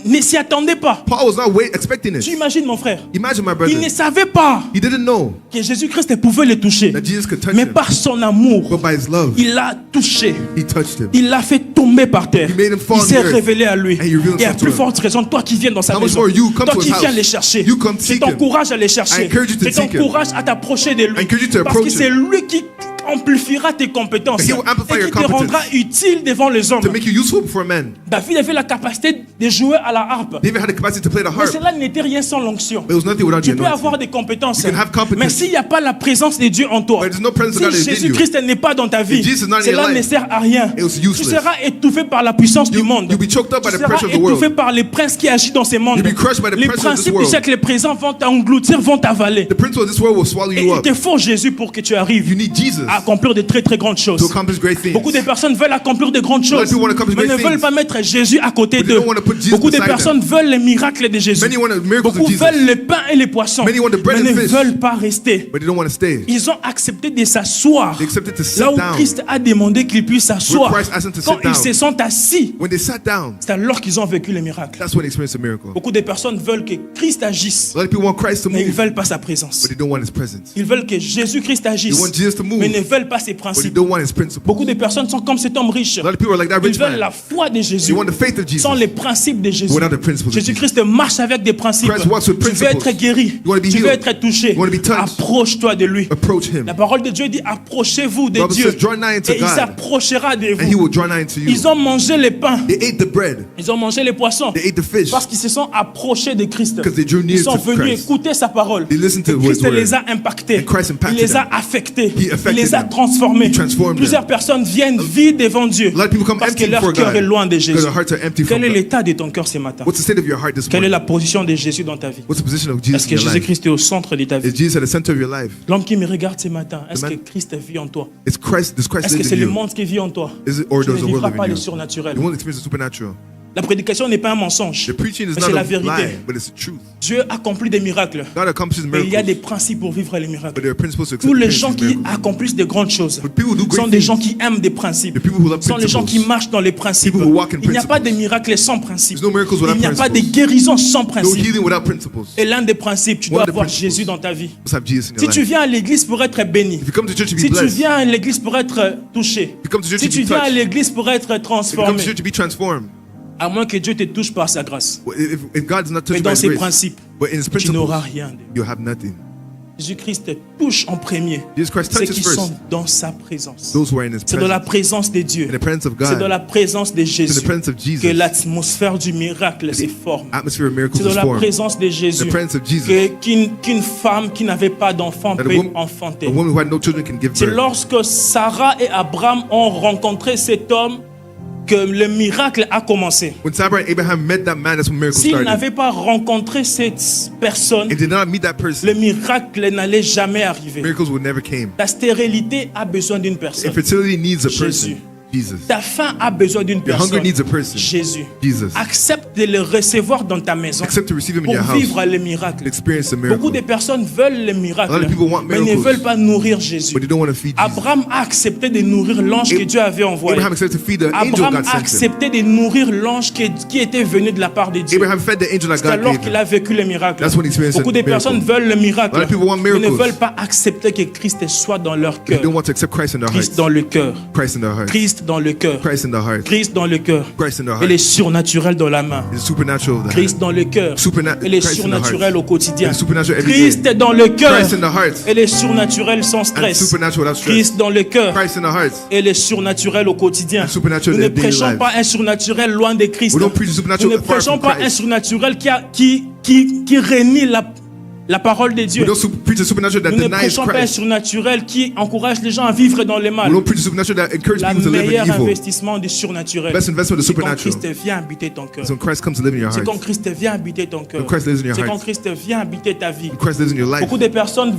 ne s'y attendait pas. Paul was not expecting Tu it. imagines mon frère, Imagine, my il brother. ne savait pas He didn't know que Jésus-Christ pouvait le toucher. that Jesus could touch Mais him. par son amour, But by his love, il l'a touché. he touched him. Il l'a fait tomber par terre. He made him fall Il on s'est the earth. révélé à lui. And he revealed Et à himself to plus him. forte raison, toi qui viens dans sa How much maison, more you come toi to qui his viens house. les chercher, You come je seek him. t'encourage à les I chercher. encourage you to Je seek him. t'encourage à t'approcher de lui. I encourage you to Parce que approach c'est him. lui qui amplifiera tes compétences And he will amplify et your qui te rendra competence. utile devant les hommes. To make you useful before men. David avait la capacité de jouer à la harpe. David had the capacity to play the Mais harp. cela n'était rien sans l'onction. But it was nothing without the Tu peux anointing. avoir des compétences, You can have competence. mais s'il n'y a pas la présence de Dieu en toi, But there's no presence of God si within you. Jésus-Christ n'est pas dans ta vie, If Jesus is not in cela your ne life, sert à rien. it was Tu useless. seras étouffé par la puissance du monde. You'll be choked up by Tu the seras pressure of the world. étouffé par les princes qui agissent dans ces mondes. You'll be crushed by the Les pressure of this principes du world. siècle présent vont t'engloutir, vont t'avaler. The prince of this world will swallow Et you il up. te faut Jésus pour que tu arrives You need Jesus à accomplir de très très grandes to choses. accomplish great things. Beaucoup de personnes veulent accomplir de grandes lot of choses, people want to accomplish mais ne great veulent things. pas mettre Jésus à côté But they d'eux. don't want to put Jesus Beaucoup de beside personnes veulent les miracles de Jésus. Many want the miracles Beaucoup of Jesus. veulent les pains et les poissons, Many want the bread mais and ne fish. veulent pas rester. But they don't want to stay. Ils ont accepté de s'asseoir They accepted to sit là où down. Christ a demandé qu'ils puissent s'asseoir. Where Christ asked them to Quand sit ils down. se sont assis, When they sat down, c'est alors qu'ils ont vécu les miracles. that's when they experienced a miracle. Beaucoup de personnes veulent que Christ agisse, A lot of people want Christ to mais ils ne move, veulent pas sa présence. but they don't want his presence. Ils veulent que Jésus-Christ agisse, They want Jesus to move, mais ne veulent pas ses but they principes. don't want his principles. Beaucoup de personnes sont comme cet homme riche. A lot of people are like that Ils rich veulent la man. foi de Jésus, They want the faith of Jesus. sans les principes de Jésus. Without the principles of Jésus-Christ marche avec des principes. Christ walks with Tu veux principles. être guéri, You want to be tu veux healed. être touché. You want to be touched. Approche-toi de lui. Approach him. La parole de Dieu dit approchez-vous de Bible Dieu says, draw nigh unto et il God, s'approchera de and he vous. will draw nigh to you. Ils ont mangé les pains, They ate the bread. ils ont mangé les poissons They ate the fish. parce qu'ils se sont approchés de Christ. Because they drew near Ils sont to venus Christ. écouter sa parole. They listened Et to Christ his word. les a impactés. And Christ impacted Il les a them. affectés. He affected Il les a them. transformés. He transformed Plusieurs them. personnes viennent vides devant Dieu A lot of people come parce que empty leur before cœur God est loin de because Jésus. their hearts are empty from Quel est God. l'état de ton cœur ce matin? What's the state of your heart this Quelle est morning? la position de Jésus dans ta vie? What's the position of Jesus Est-ce que in your life? Jésus-Christ est au centre de ta vie? Is Jesus at the center of your life? L'homme qui me regarde ce matin, est-ce The que man- Christ vit en toi? Is Christ, does Christ Est-ce que live c'est in le you? monde qui vit en toi? Is it, or Tu ne does the world vivras live pas in le you? surnaturel. You won't experience the supernatural. La prédication n'est pas un mensonge, The preaching is mais not c'est la a vérité. lie, but it's the truth. Dieu accomplit des miracles, God accomplishes mais il y a des miracles, principes pour vivre les but miracles. there are principles to Tous les experience gens these qui miracles. accomplissent de grandes choses But people who do sont great des gens things, qui aiment des principes, the people who love sont les gens qui principles, marchent dans les principes. People who walk in Il n'y a pas de principles. miracles sans principes. There's no miracles without Il n'y a pas de principles. guérison sans No principes. healing without principles. Et l'un des principes, tu One dois of the avoir principles. Jésus dans ta vie. Let's have Jesus in Si your tu life. viens à l'église pour être béni, If you come to church to be si tu blessed, viens à l'église pour être touché, if you come to church si to tu be viens à touched, l'église pour être if you come transformé, to church to be transformed, à moins que Dieu te touche par sa grâce. if God does not touch Mais you dans by His ses grace, principes, but in His tu principles, n'auras rien. you'll have nothing. Jésus-Christ touche en premier Jesus Christ ceux touches qui first sont dans sa présence. those who are in His C'est dans la presence, présence de Dieu, in the presence of c'est dans God, la présence de in Jésus the presence of que Jesus, l'atmosphère du miracle se forme. atmosphere of miracles C'est dans is la formed. présence de In Jésus the presence of Jesus, qu'une femme qui n'avait pas d'enfant that peut a enfanter. woman who had no children can give C'est birth. lorsque Sarah et Abraham ont rencontré cet homme que le miracle a commencé. When Sarah and Abraham met that man, that's when miracles S'ils started. n'avaient pas rencontré cette personne, If they did not meet that person, le miracle n'allait jamais arriver. miracles would never came. Ta stérilité a besoin d'une personne. Infertility needs a Jésus. person. Jesus. Ta faim a besoin d'une Your hunger personne. needs a person. Jésus. Jesus. Accepte de le recevoir dans ta maison Accept to receive him in pour your house. vivre les miracles. Experience the Beaucoup miracle. de personnes veulent les A lot miracles, of people want mais ne miracles, veulent pas nourrir Jésus. but they don't want to feed Jesus. Abraham a accepté de nourrir l'ange que Dieu avait envoyé. Abraham accepted to feed the angel Abraham God a sent him. accepté de nourrir l'ange qui était venu de la part de Dieu. Abraham fed the angel that C'est God alors gave qu'il him. a vécu le miracle. That's when he experienced Beaucoup de the miracle. personnes veulent le miracle, A lot of people want mais ne miracles. veulent pas accepter que Christ soit dans leur They cœur. don't want to accept Christ in their Christ hearts. dans le cœur. Christ in their hearts. Christ Christ dans le cœur. Christ in the heart. Christ dans le cœur. Christ in the Elle est heart. surnaturelle dans la main. It's supernatural. The Christ dans le cœur. Elle est Christ in the heart. surnaturelle au quotidien. It's supernatural every Christ day. dans le cœur. Christ in the heart. Elle est surnaturelle sans And stress. supernatural without stress. Christ dans le cœur. Christ in the heart. Elle est surnaturelle au quotidien. And supernatural Nous ne in daily prêchons life. pas un surnaturel loin de Christ. We don't preach the Nous supernatural ne far prêchons from pas un Christ. surnaturel qui renie la parole de Dieu. We don't preach the supernatural that Nous ne denies prêchons pas un Christ. surnaturel qui encourage les gens à vivre dans le mal. We don't preach the supernatural that encourages Le people to live meilleur in evil. investissement du surnaturel, Best investment is c'est quand supernatural. Christ vient habiter ton cœur. It's when Christ comes to live in your C'est heart. quand Christ vient habiter ton cœur. When Christ lives in your C'est quand heart. Christ vient habiter ta vie. When Christ lives in your life. Beaucoup de personnes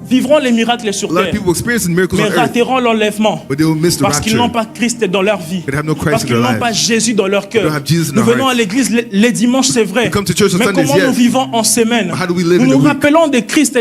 vivront les miracles sur A lot of terre, people experience miracles mais on earth, rateront l'enlèvement but they will miss the parce qu'ils n'ont rapture. pas Christ dans leur vie, They have no Christ parce in qu'ils their n'ont pas lives. Jésus dans leur They cœur. don't have Jesus in Nous their venons à hearts. l'église les dimanches, c'est vrai, We come to church on mais Sundays, comment nous yes. vivons en semaine? How do we live Nous in the nous week? rappelons de Christ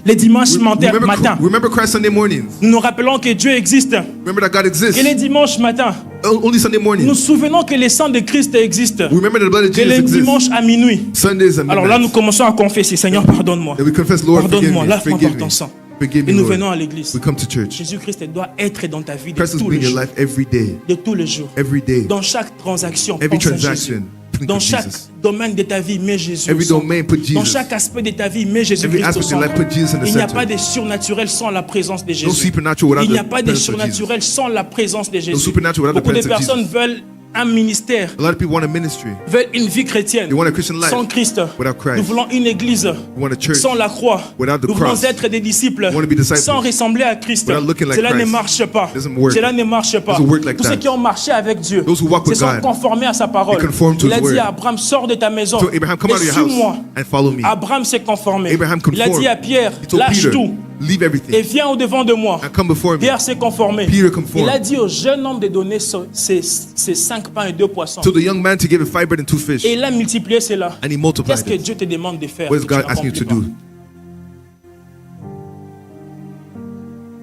les dimanches matin. Remember Christ Sunday mornings. Nous nous rappelons que Dieu existe. Remember that God exists. Et les dimanches matins, Only Sunday nous mornings. nous souvenons que le sang de Christ existe. We remember that the blood of Et les Jesus dimanches exists. à minuit. Sundays and Alors là, nous midnight. commençons à confesser. Seigneur, pardonne-moi. And we confess, Lord, forgive Pardonne-moi, me. lave-moi Forgive par ton me. sang. Forgive me, Et nous Lord. venons à l'église. We come to church. Jésus-Christ doit être dans ta vie de Christ must tous be les in your jours. life every day. De tous les jours. Every day. Dans chaque transaction, Every pense à Jésus. transaction. Think Dans of chaque Jesus. domaine de ta vie, mets Jésus au Every centre. domain, put Dans Jesus. chaque aspect de ta vie, mets Every Jésus-Christ au aspect of your life, centre. put Jesus in the Il n'y a center. pas de surnaturel sans la présence de No Jésus. supernatural without Il n'y a the pas de presence of Jesus. surnaturel sans la présence de Jésus. supernatural without the Beaucoup de presence of personnes veulent un ministère, A lot of people want a ministry. veulent une vie chrétienne They want a Christian life sans Christ. without Christ. Nous voulons une église They want a church sans la croix. without the Nous voulons cross. être des disciples We want to be disciples sans ressembler à Christ. without looking like Cela ne Christ. marche pas. Doesn't work. Cela ne marche pas. Doesn't work like Tous ceux that. qui ont marché avec Dieu Those who walk se with sont God, conformés à sa parole. they conform to Il a his dit word. à Abraham, sors de ta maison So Abraham, come et out of your suis-moi. house and follow me. Abraham s'est conformé. Abraham Il a conformed. dit à Pierre, He told lâche Peter, tout leave et everything viens au devant de moi. and come before me. Pierre s'est conformé. Peter conformed. Il a dit au jeune homme de donner ses 5 pains et 2 poissons. So the young man to give him 5 bread and 2 fish. Et il a multiplié cela. And he multiplied Qu'est-ce que it. Dieu te demande de faire? What is que tu God asking you to n'accomplis do? pas?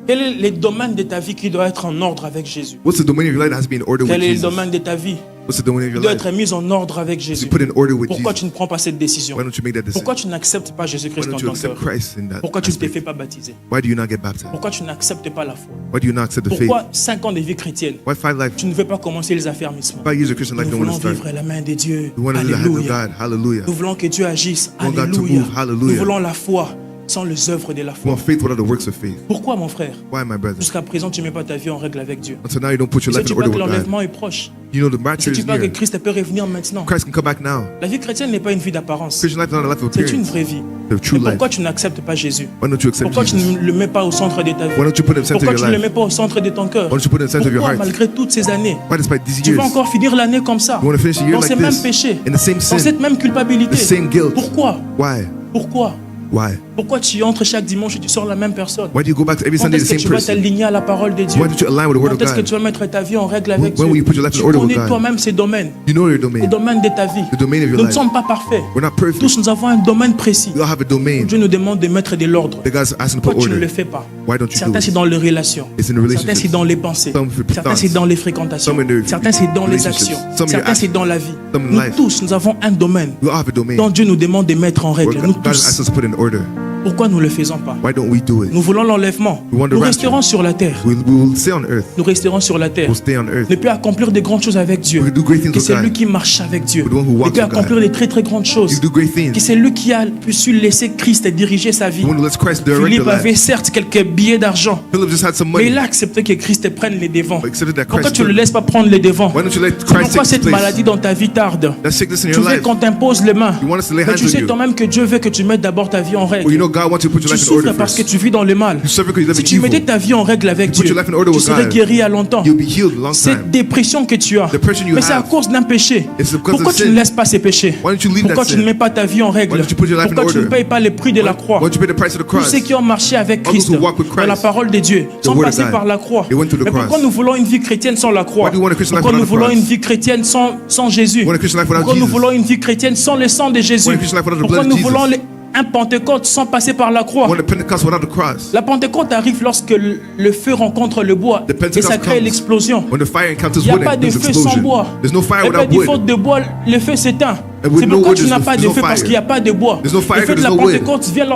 Quel est le domaine de ta vie qui doit être en ordre avec Jésus? What's the domain of your life that has to be in order with Quel est le Jesus? domaine de ta vie What's the domain of qui your doit life? être mis en ordre avec To Jésus? put in order with Pourquoi Jesus. tu ne prends pas cette décision? Why don't you make that decision? Pourquoi tu n'acceptes pas Why Jésus-Christ don't dans you ton accept cœur? Christ in that Pourquoi tu ne te aspect? fais pas baptiser? Why do you not get baptized? Pourquoi tu n'acceptes pas la foi? Why do you not accept the faith? Pourquoi 5 ans de vie chrétienne, Why 5 life? tu ne veux pas commencer les affermissements? 5 years of Christian life Nous don't want voulons to start. vivre à la main de Dieu. We want to do the hand of Alléluia. God. Hallelujah. Nous voulons que Dieu agisse. We want God to Alléluia. move. Hallelujah. Nous voulons la foi sans les œuvres de la We foi. want faith without the works of faith. Pourquoi, mon frère? Why, my brother? Jusqu'à présent, tu ne mets pas ta vie en règle avec Dieu. Until now you don't put your life in Sais-tu order pas que with God. l'enlèvement est proche? You know the rapture is Sais-tu pas que near. Christ peut revenir maintenant? Christ can come back now. La vie chrétienne n'est pas une vie d'apparence. Christian life is not a life of C'est une appearance. vraie vie. The true Mais life. pourquoi tu n'acceptes pas Jésus? Why don't you accept Pourquoi tu Jesus? ne le mets pas au centre de ta vie? Why don't you put him center Pourquoi of tu your ne le life? mets pas au centre de ton cœur? Why don't you put him center of your Pourquoi, heart? malgré toutes ces années, Why despite these tu years? vas encore finir l'année comme ça, You want to finish the year dans like ces mêmes this? péchés, In the same dans sin? cette même culpabilité? The same guilt? Pourquoi? Why? Pourquoi? Why? Pourquoi tu entres chaque dimanche et tu sors la même personne? Why do you go back to every Quand Sunday est-ce the que same tu vas person? t'aligner à la parole de Dieu? Why don't you align with the word of Quand est-ce que God? tu vas mettre ta vie en règle avec When will you Dieu? put your life in Tu order with connais God? toi-même ces domaines, You know your les domain. domaines de ta vie. The domain of your Nous ne life. sommes pas parfaits. We're not perfect. Tous nous avons un domaine précis. We all have a domain Dieu nous demande de mettre de l'ordre. that God's asking to Pourquoi put tu ne le order. fais pas? Why don't you do Certains c'est it? dans les relations, It's in the certains relationships. c'est dans les pensées, Some with certains thoughts. c'est dans les fréquentations, Some in the certains c'est dans les relationships. actions, Some in your certains c'est dans la vie. Some in Nous life. tous, nous avons un domaine We all have a domain dont Dieu nous demande de mettre en where règle. Nous God asks tous. us to put in order. Pourquoi nous ne le faisons pas? Why don't we do it? Nous voulons l'enlèvement. We want the Nous rapture. resterons sur la terre. We will stay on earth. Nous resterons sur la terre. We'll stay on earth. Ne peut accomplir de grandes choses avec Dieu. We can do great things Que with c'est lui God. qui marche avec Dieu. We're the one who Ne walks peut with God. accomplir de très très grandes You choses. do great Que things. c'est lui qui a su laisser Christ diriger sa vie. The one who lets Christ direct Philippe your avait life. certes quelques billets d'argent, Philip just had some mais money. il a accepté que Christ prenne les devants. But accepted that Pourquoi Christ tu ne le took. laisses pas prendre les devants? Why don't you let Christ Pourquoi take cette his place? maladie dans ta vie tarde? That sickness in Tu your veux life. qu'on t'impose les mains. You want us to lay Mais hands tu on sais you. toi-même que Dieu veut que tu mettes d'abord ta vie en Well, you règle. know God wants you to put your Tu life in order souffres parce que first. tu vis dans le mal. You suffer because you live Si in tu mettais evil. ta vie en règle avec You put Dieu, your life in order tu with serais God. guéri à longtemps. You'll be healed a long Cette time. dépression que tu as, Depression you mais c'est à have. cause d'un péché. It's because Pourquoi of tu ne sin. laisses pas ces péchés? Why don't you leave Pourquoi that tu ne sin? mets pas ta vie en règle? Why don't you put your life in Pourquoi tu ne order? payes pas le prix de la croix? Why don't you pay the price of the Tous cross? ceux qui ont marché avec All those Christ, who walk with dans la Christ, parole de Dieu, sont word of passés God, par la croix. they went to the Mais pourquoi cross. nous voulons une vie chrétienne sans la croix? Why do you want a Christian life Pourquoi nous without the voulons cross? une vie chrétienne sans Jésus? You want a Christian life without Pourquoi nous Jesus? voulons une vie chrétienne sans le sang de Jésus? Want a Christian life without the Pourquoi blood nous of voulons Jesus? un Pentecôte sans passer par la croix? Want a Pentecost without the cross? La Pentecôte arrive lorsque le feu rencontre le bois The et Pentecost ça crée comes l'explosion. when the fire encounters Il n'y a wood pas and de there's feu sans explosion. bois. There's no fire Et without puis, wood. faute de bois, le feu s'éteint. And we C'est know pourquoi where tu n'as pas de there's feu no parce qu'il n'y a fire. pas de bois. There's no fire Le feu de because la there's no wind. Pentecôte vient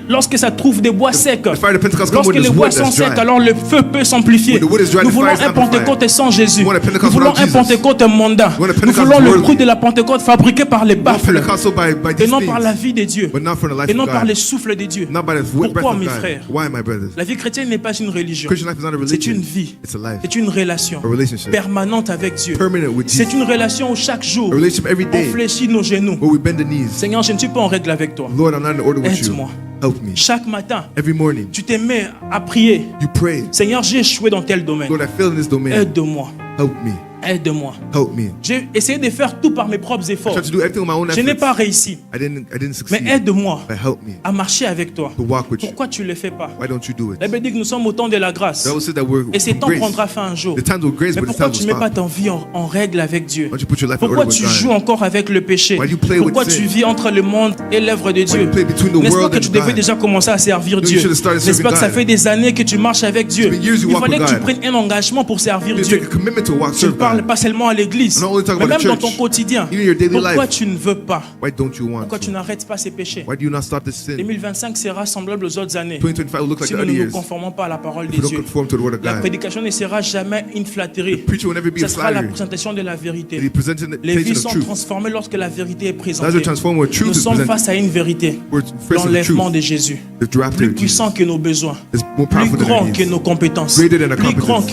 lorsque ça trouve des bois secs. The fire of Pentecost comes Lorsque when les there's bois wood sont that's secs, dry. alors le feu peut s'amplifier. When the wood is dry, Nous the voulons fire is un amplified. Pentecôte sans Jésus. We want a Pentecost Nous voulons without un Jesus. Pentecôte mondain. We want a Nous Pentecost voulons le worthy. fruit de la Pentecôte fabriqué par les Not baffles Pentecost by et these non par la things, vie de Dieu but not from the life et non of par God. les souffles de Dieu. Not by the breath Pourquoi, of mes God. frères? Why, my brothers? La vie chrétienne n'est pas une religion. Christian life is not a C'est religion. une vie. It's a life. C'est une relation A relationship. permanente avec Dieu. Permanent with C'est Jesus. une relation où chaque jour A relationship every on day fléchit nos genoux. where we bend the knees. Seigneur, je ne suis pas en règle avec toi. Lord, I'm not in order with you. Aide-moi. Help me. Chaque matin, Every morning, tu te mets à prier. you pray. Seigneur, j'ai échoué dans tel domaine. Lord, I fail in this domain. Aide-moi. Help me. Aide-moi. Help me. J'ai essayé de faire tout par mes propres I efforts. tried to do everything with my own Je n'ai efforts. pas réussi. I didn't succeed. Mais aide-moi But help me à marcher avec toi. to walk with you. Pourquoi tu ne le fais pas? Why don't you do it? La Bible dit que nous sommes au temps de la grâce. The Bible said that we're Et ces temps grace. prendra fin un jour. The times will grace, Mais but the pourquoi times tu will ne mets pas stop. ta vie en règle avec Dieu? Why don't you put your life in Pourquoi order tu with joues God? encore avec le péché? Why you play with Pourquoi sin? tu vis entre le monde et l'œuvre de Why Dieu? you play between the N'est-ce pas world que tu and devais God? déjà commencer à servir No, you Dieu? should have started N'est-ce pas serving que ça God. fait des années que tu marches avec Dieu? It's been years you Il walk fallait with que tu God. prennes un engagement pour servir You Dieu. take a commitment to walk, Je ne serve parle God. pas seulement à l'église, I'm not only talking mais about même the dans church. ton quotidien. Even in your daily Pourquoi life. tu ne veux pas? Why don't you want Pourquoi tu to? n'arrêtes pas ces péchés? Why do you not stop this sin? 2025 sera semblable aux autres années. 2025 will look like Si the nous other ne nous years. conformons pas à la parole If de we don't Dieu, conform to the word of la God, prédication ne sera jamais une flatterie. preacher will never be Ce a sera la flattery. présentation de la And he vérité. presented the Les vies presentation sont of truth. transformées lorsque la vérité est Lives présentée. are transformed where truth Nous is sommes presented. face à une vérité, We're faced with the l'enlèvement truth. de Jésus, The rapture plus of Jesus puissant que nos besoins, is more plus powerful than grand our que needs, nos compétences, Greater than our plus grand competence.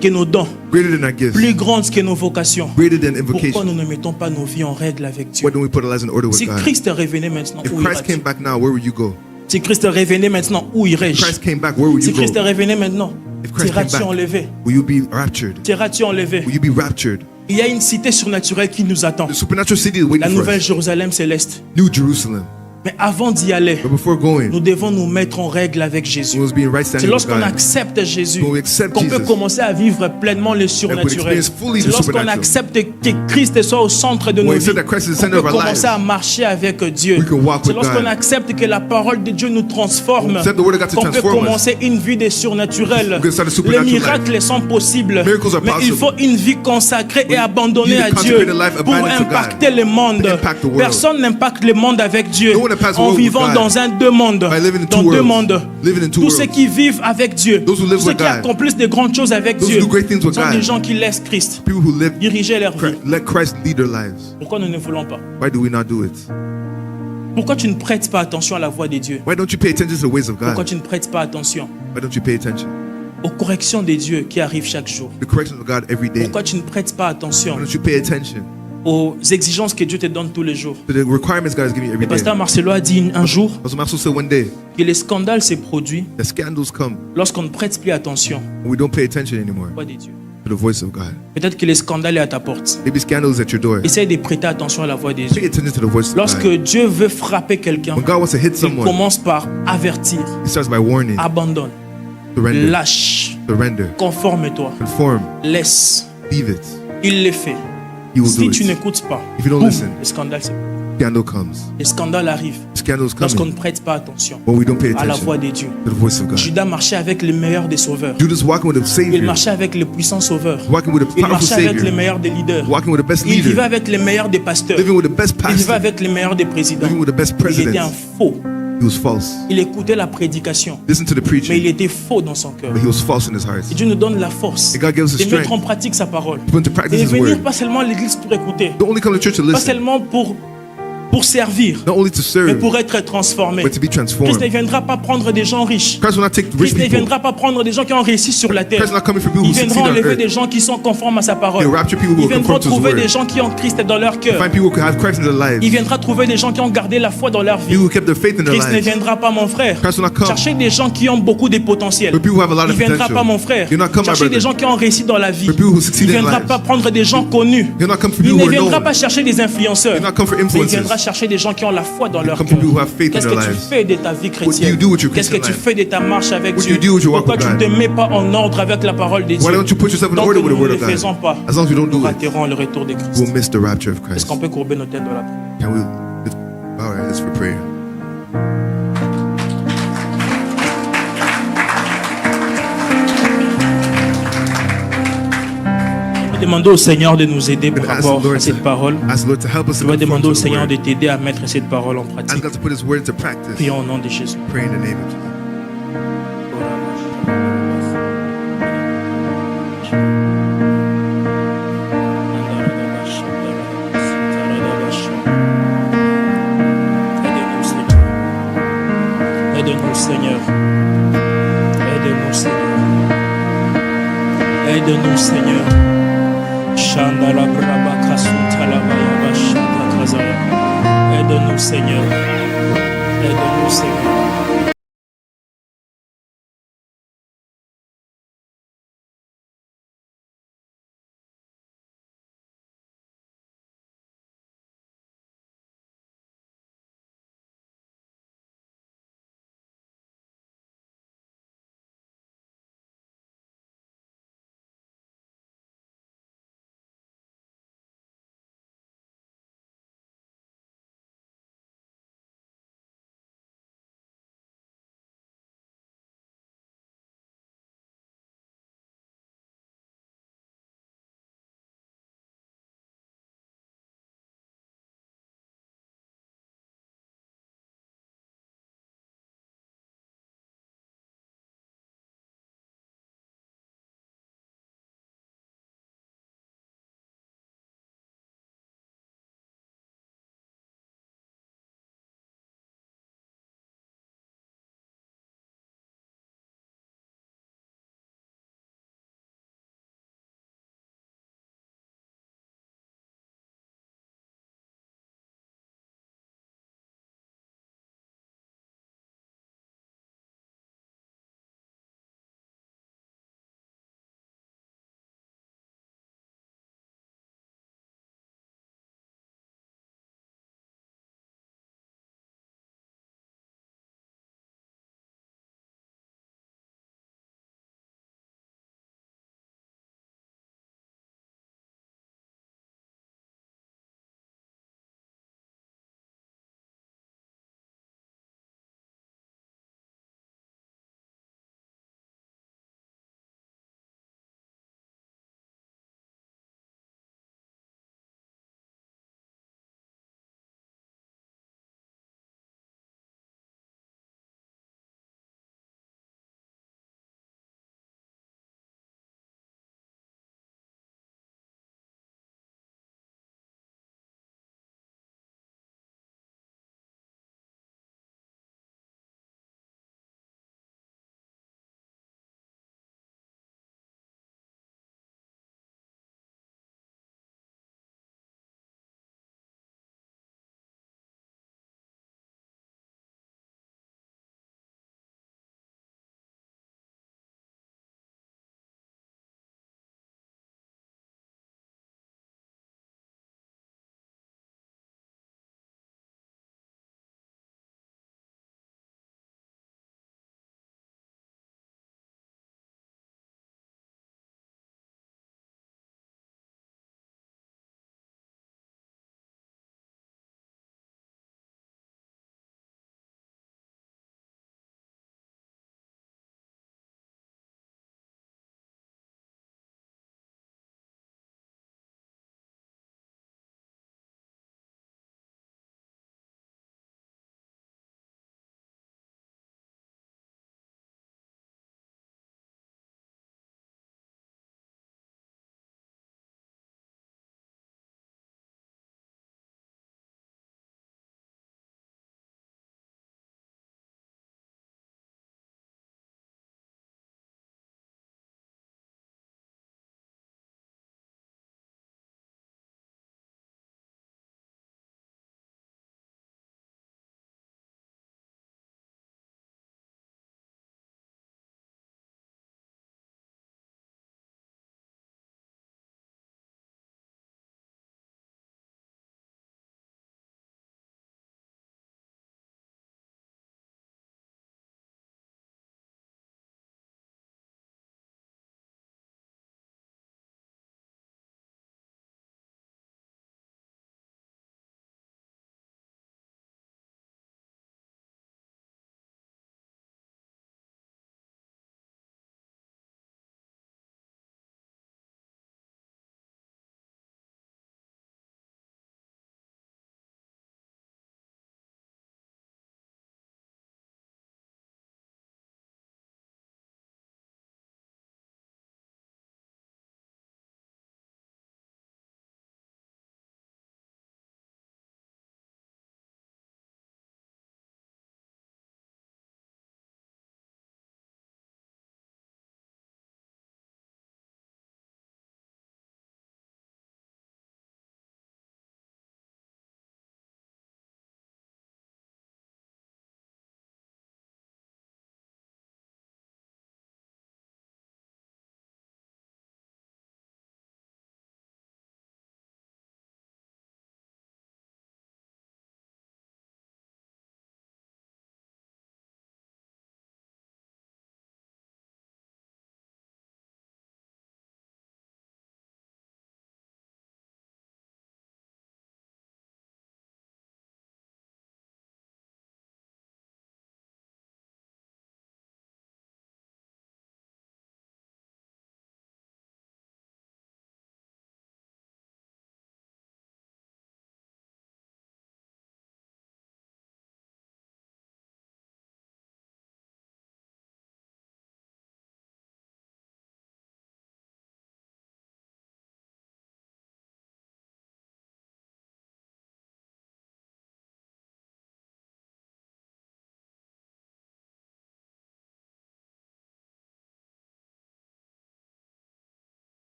que nos dons, greater than our gifts, plus grande que nos vocations. greater than Pourquoi invocation. nous ne mettons pas nos vies en règle avec Dieu? Why don't we put our lives in order with Si God? Christ revenait maintenant, If où Christ iras-tu? came back now, where would you go? Si Christ revenait maintenant, où If irais-je? Christ came back, where would Si you Christ go? revenait maintenant, If Christ came seras-tu back, enlevé? will you be raptured? Seras-tu enlevé? Will you be raptured? Il y a une cité surnaturelle qui nous attend. The supernatural city is La waiting for nouvelle us. Jérusalem céleste. New Jerusalem. Mais avant d'y aller, But before going, nous devons nous mettre en règle avec we Jésus. must be in right C'est standing with lorsqu'on God. accepte Jésus When we accept qu'on peut Jesus, commencer à vivre pleinement le surnaturel. experience fully C'est the lorsqu'on supernatural. accepte que Christ soit au centre de nos When we vies accept that Christ is the qu'on center peut of our commencer lives, à marcher avec Dieu. we can walk C'est with lorsqu'on God. accepte que la parole de Dieu nous transforme Accept the word of God to qu'on peut transform us. commencer une vie de surnaturel. We can start a Les supernatural miracles sont possibles, Miracles are mais il possible. faut une vie consacrée et abandonnée need à to Dieu consecrate a life pour abandoned to God. impacter le monde. To impact the world. Personne n'impacte le monde avec Dieu No one impacts the en world with vivant God. dans deux mondes. By living in Dans two deux worlds. mondes. Living in two Tous ceux worlds. qui vivent avec Dieu, Those who live tous ceux with qui God. accomplissent de grandes choses avec Those who Dieu, do great things with sont God. des gens qui laissent Christ People who live, diriger leur vie. let Christ lead their lives. Pourquoi nous ne voulons pas? Why do we not do it? Pourquoi tu ne prêtes pas attention à la voix de Dieu? Why don't you pay attention to the ways of Pourquoi God? tu ne prêtes pas attention Why don't you pay attention? aux corrections de Dieu qui arrivent chaque jour? The corrections of God every day. Pourquoi tu ne prêtes pas attention Why don't you pay attention aux exigences que Dieu te donne tous les jours? to the requirements God is giving you every Le day? pasteur Marcelo a dit un jour Pastor Marcel said one day, que les scandales se produisent the scandals come lorsqu'on ne prête plus attention when we don't pay attention anymore à la voix de Dieu. to the voice of God. Peut-être que les scandales est à ta porte. Maybe scandals at your door. Essaye de prêter attention à la voix de Pay Dieu. attention to the voice of Lorsque God. Dieu veut frapper quelqu'un, When God wants to hit il someone, commence par avertir, He starts by warning, abandonne, surrender, lâche, surrender, conforme-toi, conform, laisse. leave it. Il le fait. He will Si do tu it. n'écoutes pas, If you don't boum, listen, le scandale, scandal comes. le scandale arrive Scandals lorsqu'on ne coming prête pas attention when we don't pay à la voix attention de Dieu. to the voice of God. Judas marchait avec le meilleur des sauveurs. Judas walking with the Il Savior, marchait avec le puissant sauveur. walking with a Il powerful marchait avec les Savior, meilleurs des leaders. walking with the best Il vivait leader, avec les meilleurs des pasteurs. living with the best Il vivait pastor, avec les meilleurs des présidents. living with the best Il était un president. faux. He was false. Il écoutait la prédication, Listen to the mais il preaching, était faux dans son cœur. but he was false in his heart. Et Dieu nous donne la force And God gives us de the mettre en strength pratique sa parole. to put into Et practice de His venir word. pas seulement à l'église pour écouter, Don't only come to church to pas listen, seulement pour servir, not only to mais serve, pour être transformé. but to be Christ ne transformed. viendra pas prendre des gens riches. Christ will not take rich Christ ne people. viendra pas prendre des gens qui ont réussi sur la terre. Christ is not coming for people Il who viendra succeed on enlever des earth. gens qui sont conformes à sa parole. He'll rapture people who Il will viendra conform to His trouver des word. gens qui ont Christ dans leur cœur. Find people who have Christ in their Il lives. viendra trouver des gens qui ont gardé la foi dans leur vie. People who kept their faith in their Christ ne lives. viendra pas, mon frère, Christ will not come. chercher des gens qui ont beaucoup de potentiel. For people who have a lot Il of ne viendra potential. pas, mon frère, He'll not come, my chercher des brother. gens qui ont réussi dans la vie. For people who Il succeed ne in viendra life. pas prendre des gens connus. He'll not come for Il people ne who are viendra known. pas chercher des influenceurs. He'll not come for Mais il viendra influencers. chercher des gens qui ont la foi dans leur come cœur. for people who have faith in Qu'est-ce their que tu lives. fais de ta vie What do you chrétienne? do with your Qu'est-ce que Christian tu life? fais de ta marche avec What do Dieu? you do with your walk Pourquoi with tu ne God? te mets pas en ordre avec la parole de Dieu? Why don't you put yourself in Tant que order with the nous word ne of le faisons God? pas, As long as we don't nous do it, raterons le retour de Christ. we'll miss the rapture of Est-ce Christ. qu'on peut courber nos têtes dans la prière? Can we lift bow our heads for prayer? demander au Seigneur de nous aider par We're gonna ask the rapport à Lord cette parole. ask the Lord to help us Tu to vas conform demander to au the Seigneur word. de t'aider à mettre cette parole en Ask pratique. God to put His word into practice. Prions au nom de Jésus. Pray in the name of Jesus. Aide-nous, Seigneur. Aide-nous, Seigneur. Aide-nous, Seigneur. Shandala braba kasutala baya bashata kazaya. Aide-nous, Seigneur. Aide-nous, Seigneur.